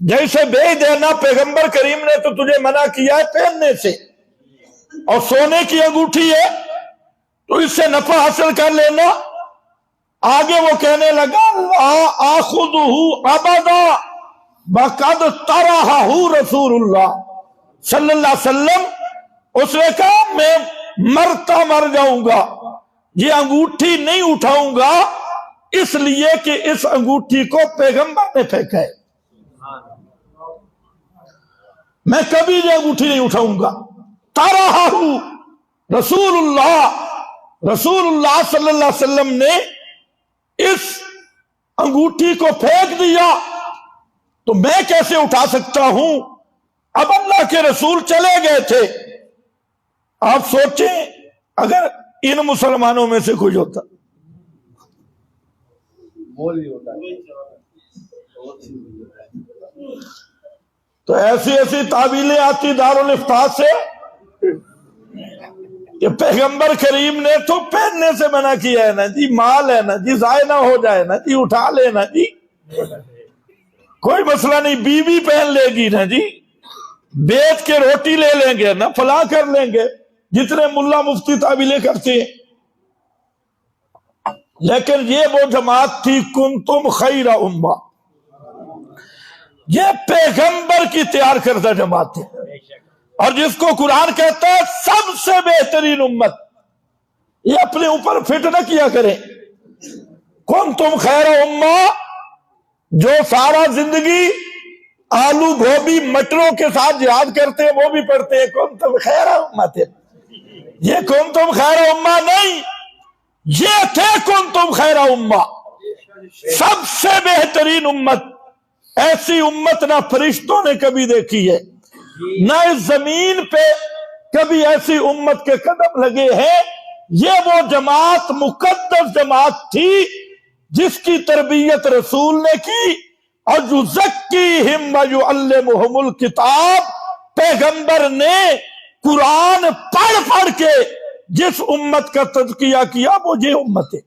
جیسے بیچ دینا، پیغمبر کریم نے تو تجھے منع کیا ہے پہننے سے، اور سونے کی انگوٹھی ہے تو اس سے نفع حاصل کر لینا۔ آگے وہ کہنے لگا لا آخذہ ابدا وقد طرحہ رسول اللہ صلی اللہ علیہ وسلم، اس نے کہا میں مرتا مر جاؤں گا، یہ انگوٹھی نہیں اٹھاؤں گا اس لیے کہ اس انگوٹھی کو پیغمبر نے پھینکا ہے، میں کبھی یہ انگوٹھی نہیں اٹھاؤں گا۔ طرحہ رسول اللہ صلی اللہ علیہ وسلم نے اس انگوٹھی کو پھینک دیا تو میں کیسے اٹھا سکتا ہوں؟ اب اللہ کے رسول چلے گئے تھے، آپ سوچیں اگر ان مسلمانوں میں سے کوئی ہوتا تو ایسی تعویلیں آتی دارالفتاح سے کہ پیغمبر کریم نے تو پہننے سے منع کیا ہے نا جی، مال ہے نا جی، ضائع نہ ہو جائے نا جی، اٹھا لینا جی، کوئی مسئلہ نہیں، بیوی پہن لے گی نا جی، بیچ کے روٹی لے لیں گے نا، فلاں کر لیں گے، جتنے ملا مفتی تعویلیں کرتے ہیں۔ لیکن یہ وہ جماعت تھی کنتم خیر امہ، یہ پیغمبر کی تیار کردہ جماعت ہے، اور جس کو قرآن کہتا ہے سب سے بہترین امت، یہ اپنے اوپر فٹ نہ کیا کریں۔ کنتم خیر امہ، جو سارا زندگی آلو گوبھی مٹروں کے ساتھ جہاد کرتے ہیں وہ بھی پڑھتے ہیں کنتم خیر امت، یہ کنتم خیر امہ نہیں، یہ تھے کنتم خیر امہ، سب سے بہترین امت۔ ایسی امت نہ فرشتوں نے کبھی دیکھی ہے، نہ اس زمین پہ کبھی ایسی امت کے قدم لگے ہیں۔ یہ وہ جماعت مقدس جماعت تھی جس کی تربیت رسول نے کی، اور یزکیہم ویعلمہم الکتاب، پیغمبر نے قرآن پڑھ پڑھ کے جس امت کا تزکیہ کیا وہ یہ امت ہے۔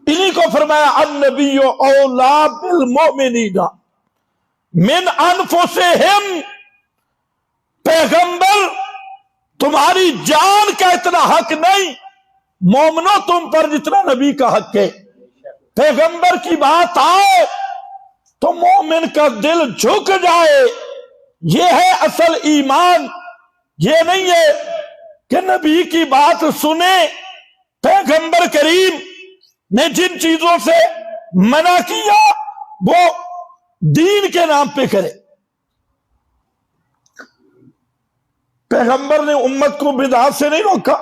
انہی کو فرمایا النبی اولا بالمؤمنین من انفسہم، پیغمبر تمہاری جان کا اتنا حق نہیں مومنو تم پر جتنا نبی کا حق ہے۔ پیغمبر کی بات آئے تو مومن کا دل جھک جائے، یہ ہے اصل ایمان۔ یہ نہیں ہے کہ نبی کی بات سنے، پیغمبر کریم نے جن چیزوں سے منع کیا وہ دین کے نام پہ کرے۔ پیغمبر نے امت کو بدعات سے نہیں روکا،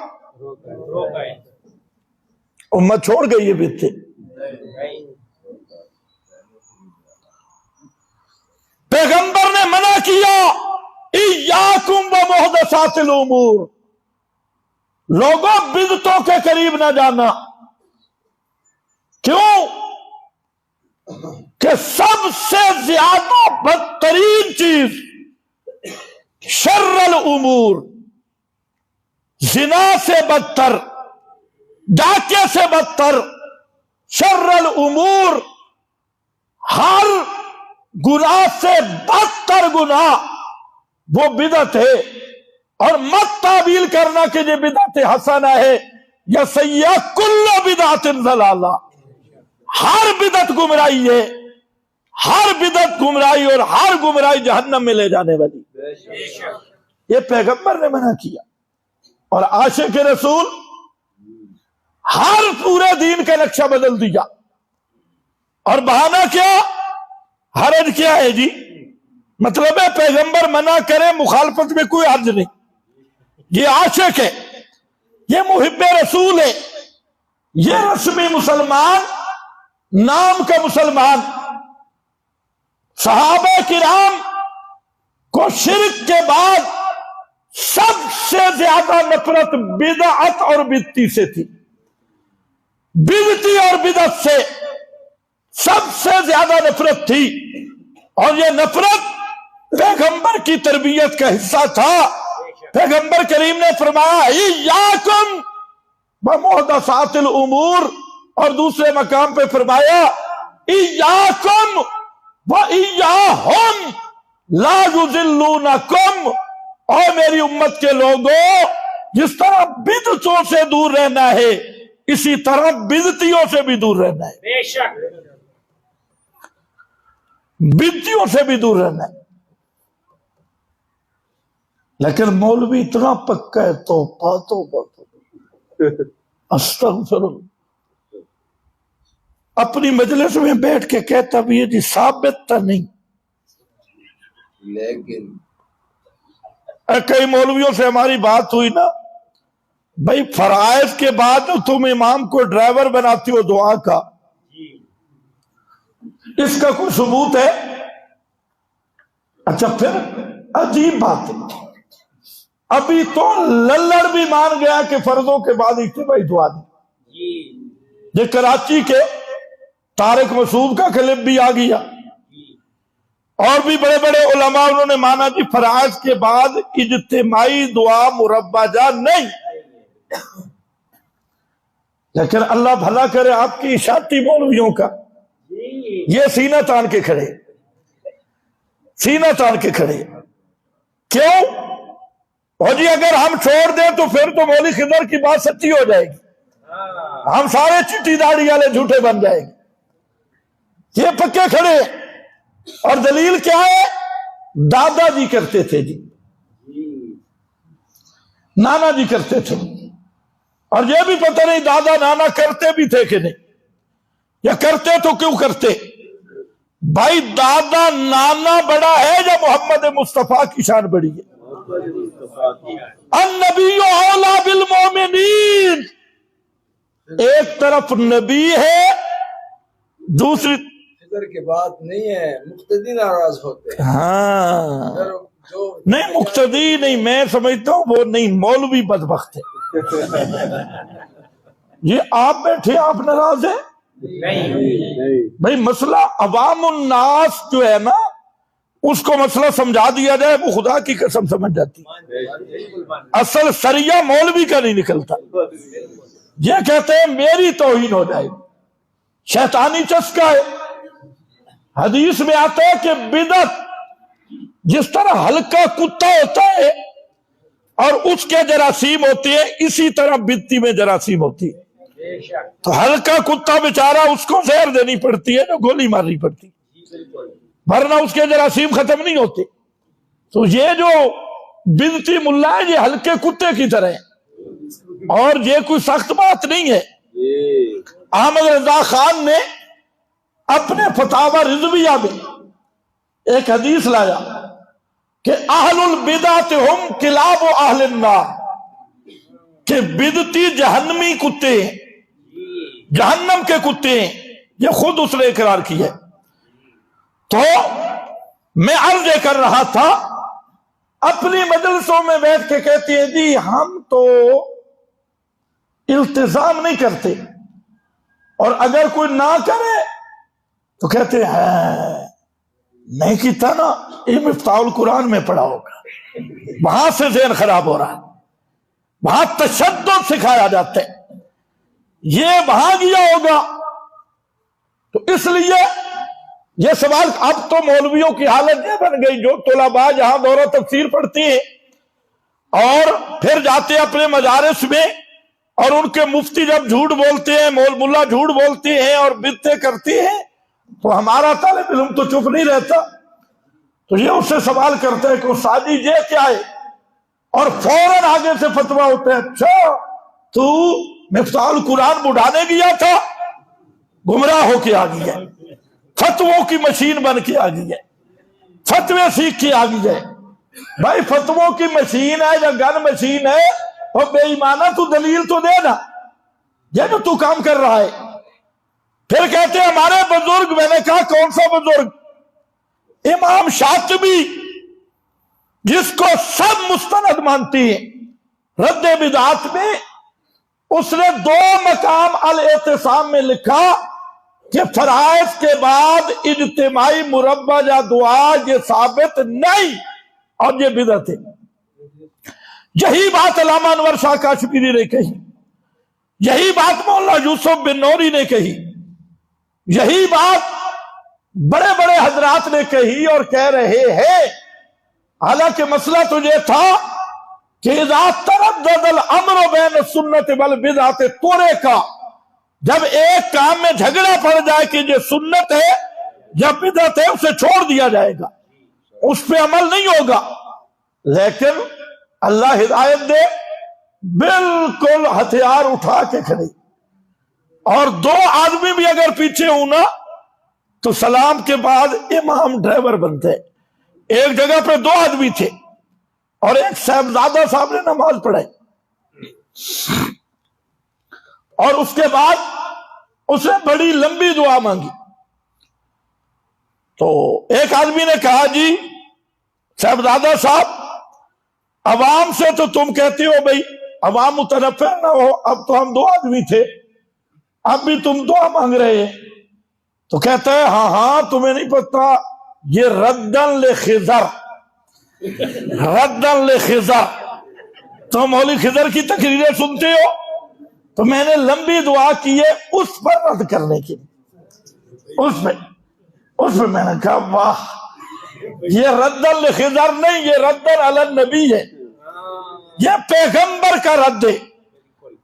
امت چھوڑ گئی ہے بدعتیں۔ پیغمبر نے منع کیا ایاکم ومحدثات الامور، لوگوں بدعتوں کے قریب نہ جانا۔ کیوں؟ کہ سب سے زیادہ بدترین چیز شر الامور، زنا سے بدتر، ڈاکے سے بدتر، شر الامور، ہر گناہ سے بدتر گناہ وہ بدعت ہے۔ اور مت تعویل کرنا کہ یہ بدعت حسنہ ہے یا سیئہ، کل بدعت ضلالہ، ہر بدعت گمراہی ہے، ہر بدعت گمراہی، اور ہر گمراہی جہنم میں لے جانے والی۔ یہ پیغمبر نے منع کیا، اور عاشق رسول ہر پورے دین کا نقشہ بدل دیا۔ اور بہانہ کیا؟ حرج کیا ہے جی؟ مطلب ہے پیغمبر منع کرے مخالفت میں کوئی حرج نہیں، یہ عاشق ہے، یہ محب رسول ہے، یہ رسمی مسلمان، نام کا مسلمان۔ صحابہ کرام کو شرک کے بعد سب سے زیادہ نفرت بدعت اور بدعتی سے تھی، بدعتی اور بدعت سے سب سے زیادہ نفرت تھی، اور یہ نفرت پیغمبر کی تربیت کا حصہ تھا۔ پیغمبر کریم نے فرمایا ایاکم ومحدثات الامور، اور دوسرے مقام پہ فرمایا ایاکم وایاہم لا یضلونکم، اور میری امت کے لوگوں جس طرح بدعتوں سے دور رہنا ہے اسی طرح بدعتیوں سے بھی دور رہنا ہے، بے شک بدعتیوں سے بھی دور رہنا ہے۔ لیکن مولوی اتنا پکا ہے تو استغفر اللہ، اپنی مجلس میں بیٹھ کے کہتا بھی ہے جی ثابت تھا نہیں، لیکن کئی مولویوں سے ہماری بات ہوئی نا، بھائی فرائض کے بعد تم امام کو ڈرائیور بناتی ہو دعا کا، اس کا کوئی ثبوت ہے؟ اچھا پھر عجیب بات ہے، ابھی تو للڑ بھی مان گیا کہ فرضوں کے بعد اجتماعی دعا دی، یہ کراچی کے طارق مسعود کا کلپ بھی آ گیا، اور بھی بڑے بڑے علماء انہوں نے مانا جی فرائض کے بعد اجتماعی دعا مربجہ نہیں۔ لیکن اللہ بھلا کرے آپ کی اشاعتی مولویوں کا، یہ سینہ تان کے کھڑے، سینہ تان کے کھڑے، کیوں؟ اور جی اگر ہم چھوڑ دیں تو پھر تو مولوی خضر کی بات سچی ہو جائے گی، ہم سارے چٹی داڑھی والے جھوٹے بن جائیں گے، یہ پکے کھڑے ہیں۔ اور دلیل کیا ہے؟ دادا جی کرتے تھے جی، نانا جی کرتے تھے، اور یہ بھی پتہ نہیں دادا نانا کرتے بھی تھے کہ نہیں، یا کرتے تو کیوں کرتے؟ بھائی دادا نانا بڑا ہے یا محمد مصطفیٰ کی شان بڑی ہے؟ النبی اولا بالمومنین، ایک طرف نبی ہے، دوسری فکر کے بات نہیں ہے، مقتدی ناراض ہوتے ہیں۔ ہاں نہیں مقتدی نہیں، میں سمجھتا ہوں وہ نہیں، مولوی بدبخت ہے۔ یہ آپ بیٹھے آپ ناراض ہیں؟ بھائی مسئلہ عوام الناس جو ہے نا، اس کو مسئلہ سمجھا دیا جائے وہ خدا کی قسم سمجھ جاتی، اصل سریہ مولوی کا نہیں نکلتا۔ یہ کہتے ہیں میری توہین ہو جائے، شیطانی چسکا ہے۔ حدیث میں آتا ہے کہ بدعت جس طرح ہلکا کتا ہوتا ہے اور اس کے جراثیم ہوتے ہیں، اسی طرح بدتی میں جراثیم ہوتی ہے۔ تو ہلکا کتا بیچارہ اس کو زہر دینی پڑتی ہے، گولی مارنی پڑتی، ورنہ اس کے جراثیم ختم نہیں ہوتے۔ تو یہ جو بدتی ملا ہے یہ ہلکے کتے کی طرح ہے، اور یہ کوئی سخت بات نہیں ہے۔ احمد رضا خان نے اپنے فتاوی رضویہ میں ایک حدیث لایا کہ اہل البدعۃ ہم کلاب و اہل النار، کہ بدتی جہنمی کتے ہیں، جہنم کے کتے ہیں، یہ خود اس نے اقرار کی ہے۔ تو میں عرض کر رہا تھا، اپنی مجلسوں میں بیٹھ کے کہتی ہے جی ہم تو التزام نہیں کرتے، اور اگر کوئی نہ کرے تو کہتے ہیں نہیں کیتا نا، یہ مفتاح القرآن میں پڑھا ہوگا، وہاں سے ذہن خراب ہو رہا ہے، وہاں تشدد سکھایا جاتا ہے، یہ وہاں گیا ہوگا۔ تو اس لیے یہ سوال، اب تو مولویوں کی حالت یہ بن گئی، جو طلباء جہاں دورہ تفسیر پڑھتی ہیں اور پھر جاتے ہیں اپنے مدارس میں، اور ان کے مفتی جب جھوٹ بولتے ہیں، ملا جھوٹ بولتے ہیں اور بدعتیں کرتی ہیں، تو ہمارا طالب علم تو چپ نہیں رہتا، تو یہ اس سے سوال کرتا ہے کہ استاد جی یہ کیا ہے، اور فوراً آگے سے فتویٰ ہوتا ہے، اچھا تو مفتاح القرآن بڑھانے گیا تھا، گمراہ ہو کے آ گیا، فتووں کی مشین بن کے آ گئی ہے، فتوے سیکھ کے آ گئی ہے۔ بھائی فتووں کی مشین ہے یا گن مشین ہے، اور بے ایمانہ تو دلیل تو دے نا، یہ جو تو کام کر رہا ہے۔ پھر کہتے ہیں ہمارے بزرگ، میں نے کہا کون سا بزرگ؟ امام شاطبی، جس کو سب مستند مانتی ہیں، رد بدعات میں اس نے 2 مقام الاعتصام میں لکھا کہ فرائض کے بعد اجتماعی مربجہ دعا یہ ثابت نہیں، اور یہ بدعت ہے۔ یہی بات علامہ انور شاہ کاشمیری نے کہی، یہی بات مولانا یوسف بن نوری نے کہی، یہی بات بڑے بڑے حضرات نے کہی اور کہہ رہے ہیں۔ حالانکہ مسئلہ تو یہ تھا کہ اذا تردد الامر بین السنت والبدعۃ ترک، جب ایک کام میں جھگڑا پڑ جائے کہ یہ سنت ہے یا بدعت ہے، اسے چھوڑ دیا جائے گا، اس پہ عمل نہیں ہوگا۔ لیکن اللہ ہدایت دے، بالکل ہتھیار اٹھا کے کھڑے، اور دو آدمی بھی اگر پیچھے ہوں نا تو سلام کے بعد امام ڈرائیور بنتے۔ ایک جگہ پہ دو آدمی تھے اور ایک صاحبزادہ صاحب نے نماز پڑھائی، اور اس کے بعد اس نے بڑی لمبی دعا مانگی۔ تو ایک آدمی نے کہا جی صاحبزادہ صاحب، عوام سے تو تم کہتے ہو بھائی عوام متنفر نہ ہو، اب تو ہم دو آدمی تھے، اب بھی تم دعا مانگ رہے ہیں۔ تو کہتا ہے ہاں ہاں تمہیں نہیں پتا، یہ ردن لخضر، ردن لخضر، تم مولی خضر کی تقریریں سنتے ہو، تو میں نے لمبی دعا کی ہے اس پر رد کرنے کی، اس پہ میں نے کہا واہ، یہ ردن لخضر نہیں، یہ ردن علی النبی ہے، یہ پیغمبر کا رد ہے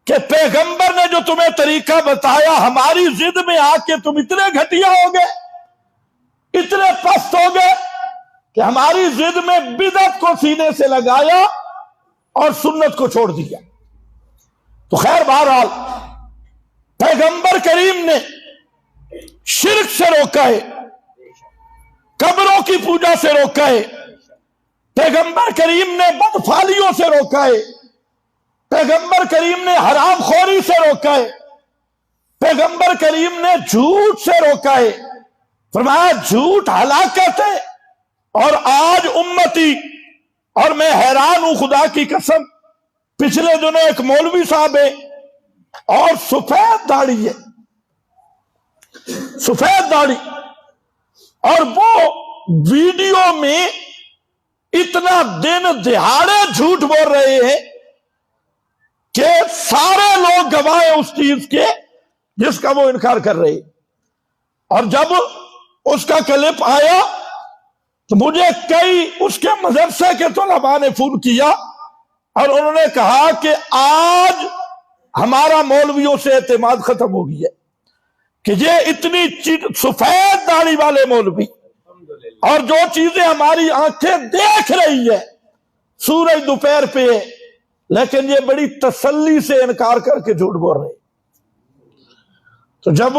کہ پیغمبر نے جو تمہیں طریقہ بتایا، ہماری ضد میں آ کے تم اتنے گھٹیا ہو گئے، اتنے پست ہو گئے کہ ہماری ضد میں بدعت کو سینے سے لگایا اور سنت کو چھوڑ دیا۔ تو خیر بہرحال پیغمبر کریم نے شرک سے روکا ہے، قبروں کی پوجا سے روکا ہے، پیغمبر کریم نے بدفعلیوں سے روکا ہے، پیغمبر کریم نے حرام خوری سے روکا ہے، پیغمبر کریم نے جھوٹ سے روکا ہے، فرمایا جھوٹ ہلاکت ہے۔ اور آج امتی، اور میں حیران ہوں خدا کی قسم، پچھلے دنوں ایک مولوی صاحب ہے اور سفید داڑھی ہے، سفید داڑھی، اور وہ ویڈیو میں اتنا دن دہاڑے جھوٹ بول رہے ہیں کہ سارے لوگ گواہ ہیں اس چیز کے جس کا وہ انکار کر رہے ہیں۔ اور جب اس کا کلپ آیا تو مجھے کئی اس کے مدرسے کے طلباء نے فون کیا اور انہوں نے کہا کہ آج ہمارا مولویوں سے اعتماد ختم ہو گیا ہے کہ یہ اتنی سفید داڑھی والے مولوی، اور جو چیزیں ہماری آنکھیں دیکھ رہی ہے، سورج دوپہر پہ ہے لیکن یہ بڑی تسلی سے انکار کر کے جھوٹ بول رہے۔ تو جب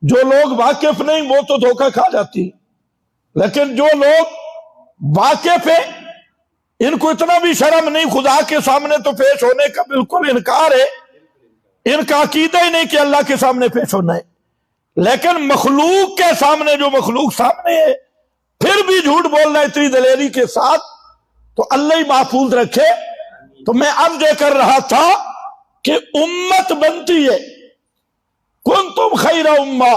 جو لوگ واقف نہیں وہ تو دھوکہ کھا جاتی، لیکن جو لوگ واقف ہیں ان کو اتنا بھی شرم نہیں، خدا کے سامنے تو پیش ہونے کا بالکل انکار ہے، ان کا عقیدہ ہی نہیں کہ اللہ کے سامنے پیش ہونا ہے، لیکن مخلوق کے سامنے جو مخلوق سامنے ہے پھر بھی جھوٹ بولنا اتنی دلیری کے ساتھ، تو اللہ ہی محفوظ رکھے۔ تو میں عرض یہ کر رہا تھا کہ امت بنتی ہے کنتم خیر امہ،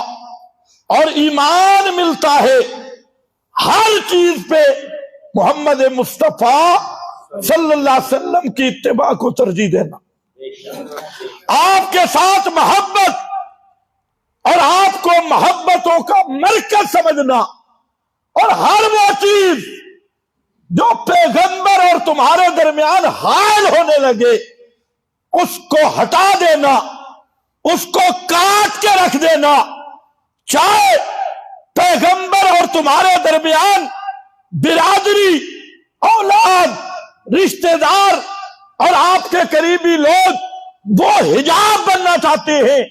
اور ایمان ملتا ہے ہر چیز پہ محمد مصطفیٰ صلی اللہ علیہ وسلم کی اتباع کو ترجیح دینا، آپ کے ساتھ محبت اور آپ کو محبتوں کا مرکز سمجھنا، اور ہر وہ چیز جو پیغمبر اور تمہارے درمیان حائل ہونے لگے اس کو ہٹا دینا، اس کو کاٹ کے رکھ دینا، چاہے پیغمبر اور تمہارے درمیان برادری، اولاد، رشتہ دار اور آپ کے قریبی لوگ وہ حجاب بننا چاہتے ہیں،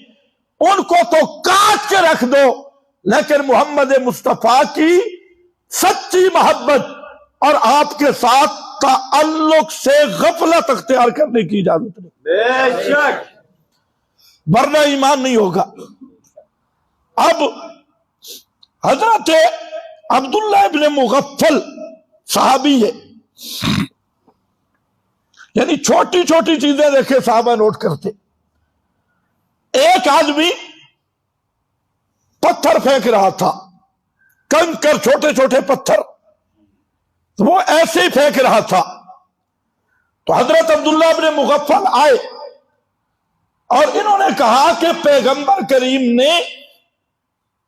ان کو تو کاٹ کے رکھ دو، لیکن محمد مصطفیٰ کی سچی محبت اور آپ کے ساتھ تعلق سے غفلت اختیار کرنے کی اجازت نہیں، بے شک، ورنہ ایمان نہیں ہوگا۔ اب حضرت عبداللہ ابن مغفل صحابی ہے، یعنی چھوٹی چھوٹی چیزیں دیکھے صحابہ نوٹ کرتے۔ ایک آدمی پتھر پھینک رہا تھا، کنکر، چھوٹے چھوٹے پتھر، تو وہ ایسے ہی پھینک رہا تھا، تو حضرت عبداللہ ابن مغفل آئے اور انہوں نے کہا کہ پیغمبر کریم نے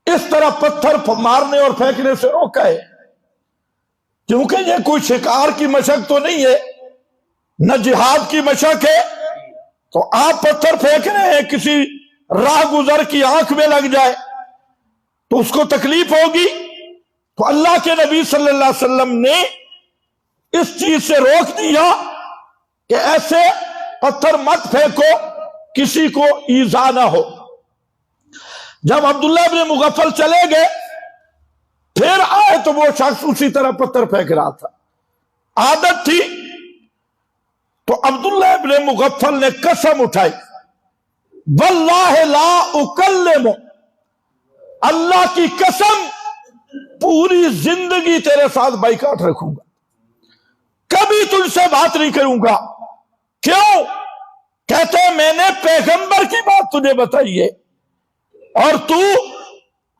اس طرح پتھر مارنے اور پھینکنے سے روکا ہے، کیونکہ یہ کوئی شکار کی مشق تو نہیں ہے، نہ جہاد کی مشق ہے، تو آپ پتھر پھینک رہے ہیں، کسی راہ گزر کی آنکھ میں لگ جائے تو اس کو تکلیف ہوگی۔ تو اللہ کے نبی صلی اللہ علیہ وسلم نے اس چیز سے روک دیا کہ ایسے پتھر مت پھینکو کسی کو ایذا نہ ہو۔ جب عبداللہ بن مغفل چلے گئے پھر آئے تو وہ شخص اسی طرح پتھر پھینک رہا تھا، عادت تھی۔ تو عبداللہ بن مغفل نے قسم اٹھائی، واللہ لا اکلم، اللہ کی قسم پوری زندگی تیرے ساتھ بائیکاٹ رکھوں گا، کبھی تجھ سے بات نہیں کروں گا۔ کیوں؟ کہتے ہیں میں نے پیغمبر کی بات تجھے بتائی ہے اور تو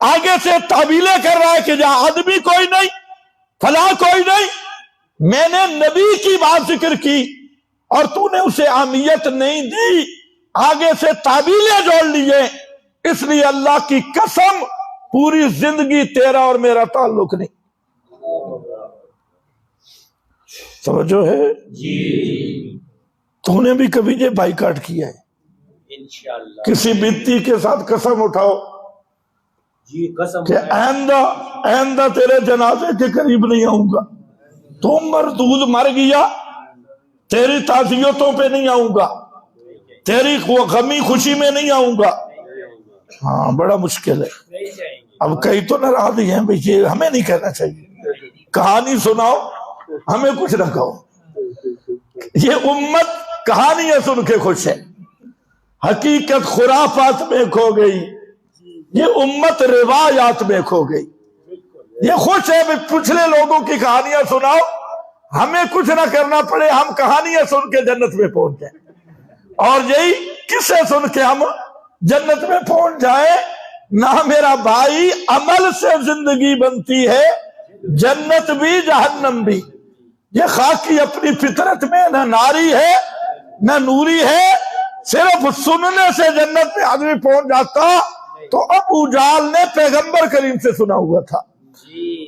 آگے سے تعبیلیں کر رہا ہے کہ جہاں آدمی کوئی نہیں، فلاں کوئی نہیں۔ میں نے نبی کی بات ذکر کی اور تو نے اسے اہمیت نہیں دی، آگے سے تعبیلیں جوڑ لیے، اس لیے اللہ کی قسم پوری زندگی تیرا اور میرا تعلق نہیں۔ سمجھو ہے جی تو نے بھی کبھی یہ بائیکاٹ کیا ہے؟ انشاءاللہ کسی بنتی کے ساتھ قسم اٹھاؤ جی قسم کہ آئندہ تیرے جنازے کے قریب نہیں آؤں گا، تو مردود مر گیا، تیری تعزیتوں پہ نہیں آؤں گا، تیری غمی خوشی میں نہیں آؤں گا۔ ہاں بڑا مشکل ہے۔ نہیں جائیں گے۔ اب کئی تو ناراض ہی ہیں بھئی یہ ہمیں نہیں کہنا چاہیے، کہانی سناؤ ہمیں کچھ نہ کہو۔ یہ امت کہانیاں سن کے خوش ہے، حقیقت خرافات میں کھو گئی، یہ امت روایات میں کھو گئی۔ یہ خوش ہے پچھلے لوگوں کی کہانیاں سناؤ، ہمیں کچھ نہ کرنا پڑے، ہم کہانیاں سن کے جنت میں پہنچ جائیں، اور یہی قصے سن کے ہم جنت میں پہنچ جائے۔ نہ میرا بھائی عمل سے زندگی بنتی ہے، جنت بھی جہنم بھی۔ یہ خاک کی اپنی فطرت میں نہ ناری ہے نہ نوری ہے، صرف سننے سے جنت میں آدمی پہنچ جاتا۔ تو ابو جہل نے پیغمبر کریم سے سنا ہوا تھا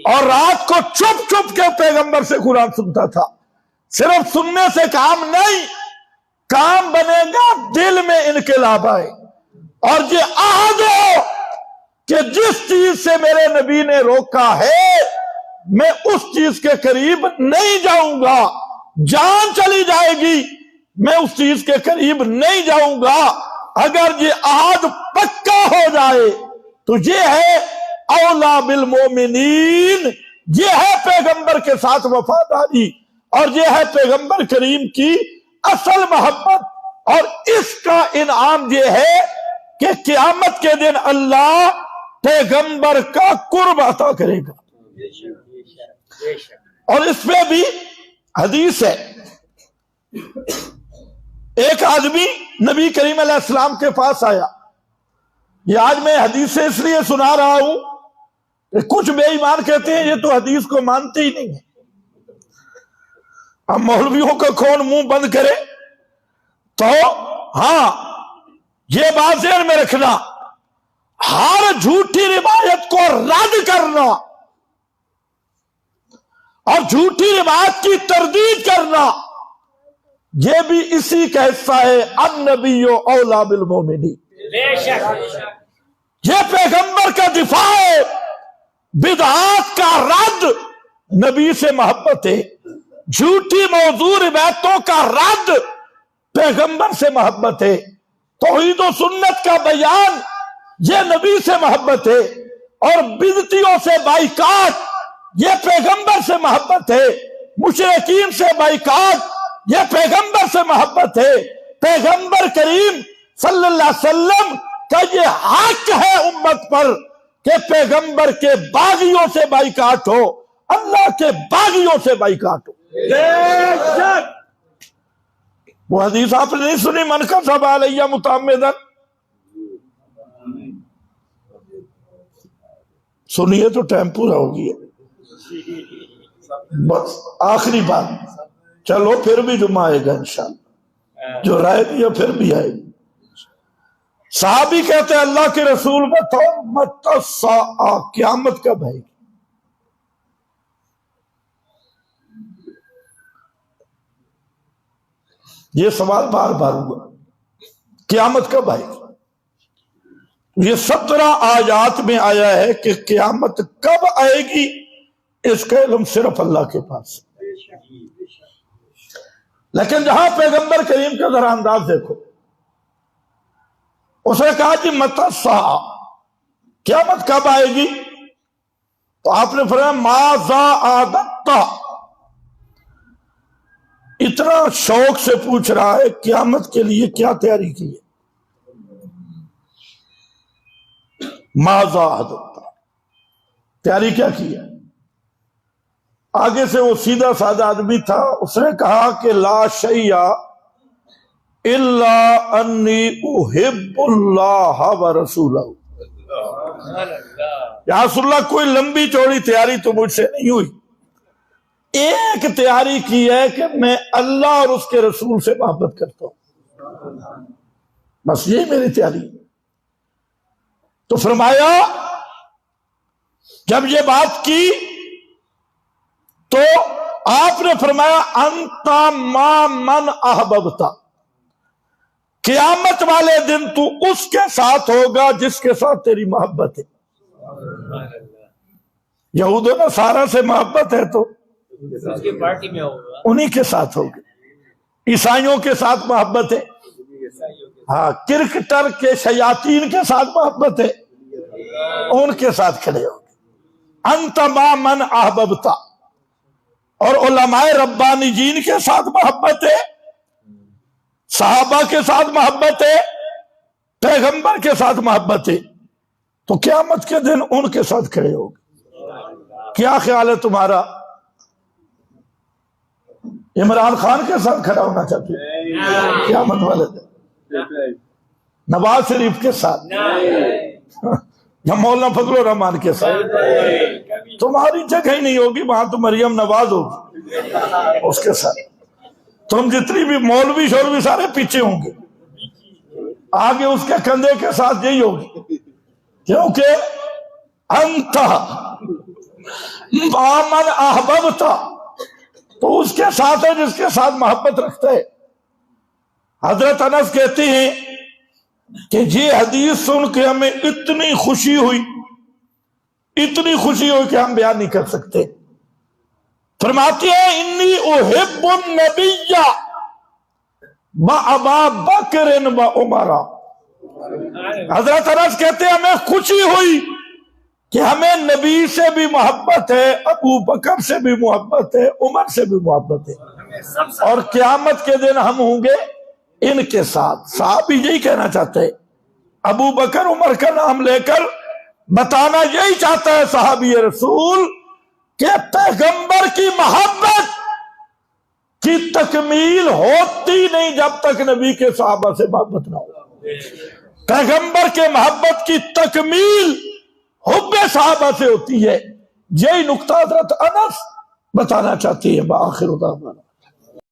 اور رات کو چھپ چھپ کے پیغمبر سے قرآن سنتا تھا۔ صرف سننے سے کام نہیں، کام بنے گا دل میں انقلاب آئے، اور یہ عہد ہو کہ جس چیز سے میرے نبی نے روکا ہے میں اس چیز کے قریب نہیں جاؤں گا، جان چلی جائے گی میں اس چیز کے قریب نہیں جاؤں گا۔ اگر یہ عہد پکا ہو جائے تو یہ ہے اولا بالمومنین، یہ ہے پیغمبر کے ساتھ وفاداری، اور یہ ہے پیغمبر کریم کی اصل محبت۔ اور اس کا انعام یہ ہے کہ قیامت کے دن اللہ پیغمبر کا قرب عطا کرے گا۔ اور اس میں بھی حدیث ہے، ایک آدمی نبی کریم علیہ السلام کے پاس آیا۔ یہ آج میں حدیث سے اس لیے سنا رہا ہوں کہ کچھ بے ایمان کہتے ہیں یہ تو حدیث کو مانتے ہی نہیں ہے۔ اب مولویوں کا کون منہ بند کرے؟ تو ہاں یہ بات ذہن میں رکھنا، ہر جھوٹی روایت کو رد کرنا اور جھوٹی روایت کی تردید کرنا یہ بھی اسی کا حصہ ہے۔ النبی اولا بالمومنین، بے شک یہ پیغمبر کا دفاع ہے، بدعات کا رد نبی سے محبت ہے، جھوٹی موضوع روایتوں کا رد پیغمبر سے محبت ہے، توحید و سنت کا بیان یہ نبی سے محبت ہے، اور بدعتیوں سے بائیکاٹ یہ پیغمبر سے محبت ہے، مشرکین سے بائیکاٹ یہ پیغمبر سے محبت ہے۔ پیغمبر کریم صلی اللہ علیہ وسلم کا یہ حق ہے امت پر کہ پیغمبر کے باغیوں سے بائیکاٹ ہو، اللہ کے باغیوں سے بائیکاٹ ہو۔ وہ حدیث آپ نے نہیں سنی، من کذب علیہ متعمدا؟ سنیے تو ٹائم پورا ہو گیا، بس آخری بات، چلو پھر بھی جمعہ آئے گا انشاءاللہ، جو رائے دیا پھر بھی آئے گی۔ صحابی کہتے ہیں اللہ کے رسول بتاؤ متی الساعہ، قیامت کب ہے گی؟ یہ سوال بار بار ہوا، قیامت کب آئے گی؟ یہ 17 آیات میں آیا ہے کہ قیامت کب آئے گی اس کا علم صرف اللہ کے پاس ہے۔ لیکن جہاں پیغمبر کریم کا ذرا انداز دیکھو، اس نے کہا کہ متی الساعہ، قیامت کب آئے گی؟ تو آپ نے فرمایا ماذا اعددت، اتنا شوق سے پوچھ رہا ہے قیامت کے لیے کیا تیاری کی ہے؟ ماذا اعددت، تیاری کیا کی ہے؟ آگے سے وہ سیدھا سادہ آدمی تھا، اس نے کہا کہ لا شیء الا انی احب اللہ ورسولہ، یا رسول اللہ کوئی لمبی چوڑی تیاری تو مجھ سے نہیں ہوئی، ایک تیاری کی ہے کہ میں اللہ اور اس کے رسول سے محبت کرتا ہوں، بس یہی میری تیاری ہے۔ تو فرمایا جب یہ بات کی تو آپ نے فرمایا انت ما من احببتا، قیامت والے دن تو اس کے ساتھ ہوگا جس کے ساتھ تیری محبت ہے۔ یہود و نصارہ سے محبت ہے تو اس کی پارٹی میں ہوگا، انہی کے ساتھ ہوگی، عیسائیوں کے ساتھ محبت ہے، ہاں کرکٹر کے شیاطین کے ساتھ محبت ہے، ان کے ساتھ کھڑے ہوگے۔ انت ما من احببتا، اور علماء ربانی جین کے ساتھ محبت ہے، صحابہ کے ساتھ محبت ہے، پیغمبر کے ساتھ محبت ہے، تو قیامت کے دن ان کے ساتھ کھڑے ہوگے۔ کیا خیال ہے تمہارا؟ عمران خان کے ساتھ کھڑا ہونا چاہتے ہیں قیامت والے دن؟ نواز شریف کے ساتھ یا مولانا فضل الرحمان کے ساتھ؟ تمہاری جگہ ہی نہیں ہوگی وہاں، تو مریم نواز ہوگی اس کے ساتھ، تم جتنی بھی مولوی شولوی سارے پیچھے ہوں گے، آگے اس کے کندھے کے ساتھ یہی ہوگی، کیونکہ انت ما من احببتا، تو اس کے ساتھ ہے جس کے ساتھ محبت رکھتا ہے۔ حضرت انس کہتے ہیں کہ یہ حدیث سن کے ہمیں اتنی خوشی ہوئی کہ ہم بیان نہیں کر سکتے۔ فرماتے ہیں انی احب النبی وابا بکر وعمر، حضرت انس کہتے ہیں ہمیں خوشی ہوئی کہ ہمیں نبی سے بھی محبت ہے، ابو بکر سے بھی محبت ہے، عمر سے بھی محبت ہے، اور قیامت کے دن ہم ہوں گے ان کے ساتھ۔ صحابی یہی کہنا چاہتے ہیں، ابو بکر عمر کا نام لے کر بتانا یہی چاہتا ہے صحابی رسول کہ پیغمبر کی محبت کی تکمیل ہوتی نہیں جب تک نبی کے صحابہ سے محبت نہ ہو۔ پیغمبر کے محبت کی تکمیل حب صحابہ سے ہوتی ہے، یہی نقطہ حضرت انس بتانا چاہتی ہے۔ بآخر دعوانا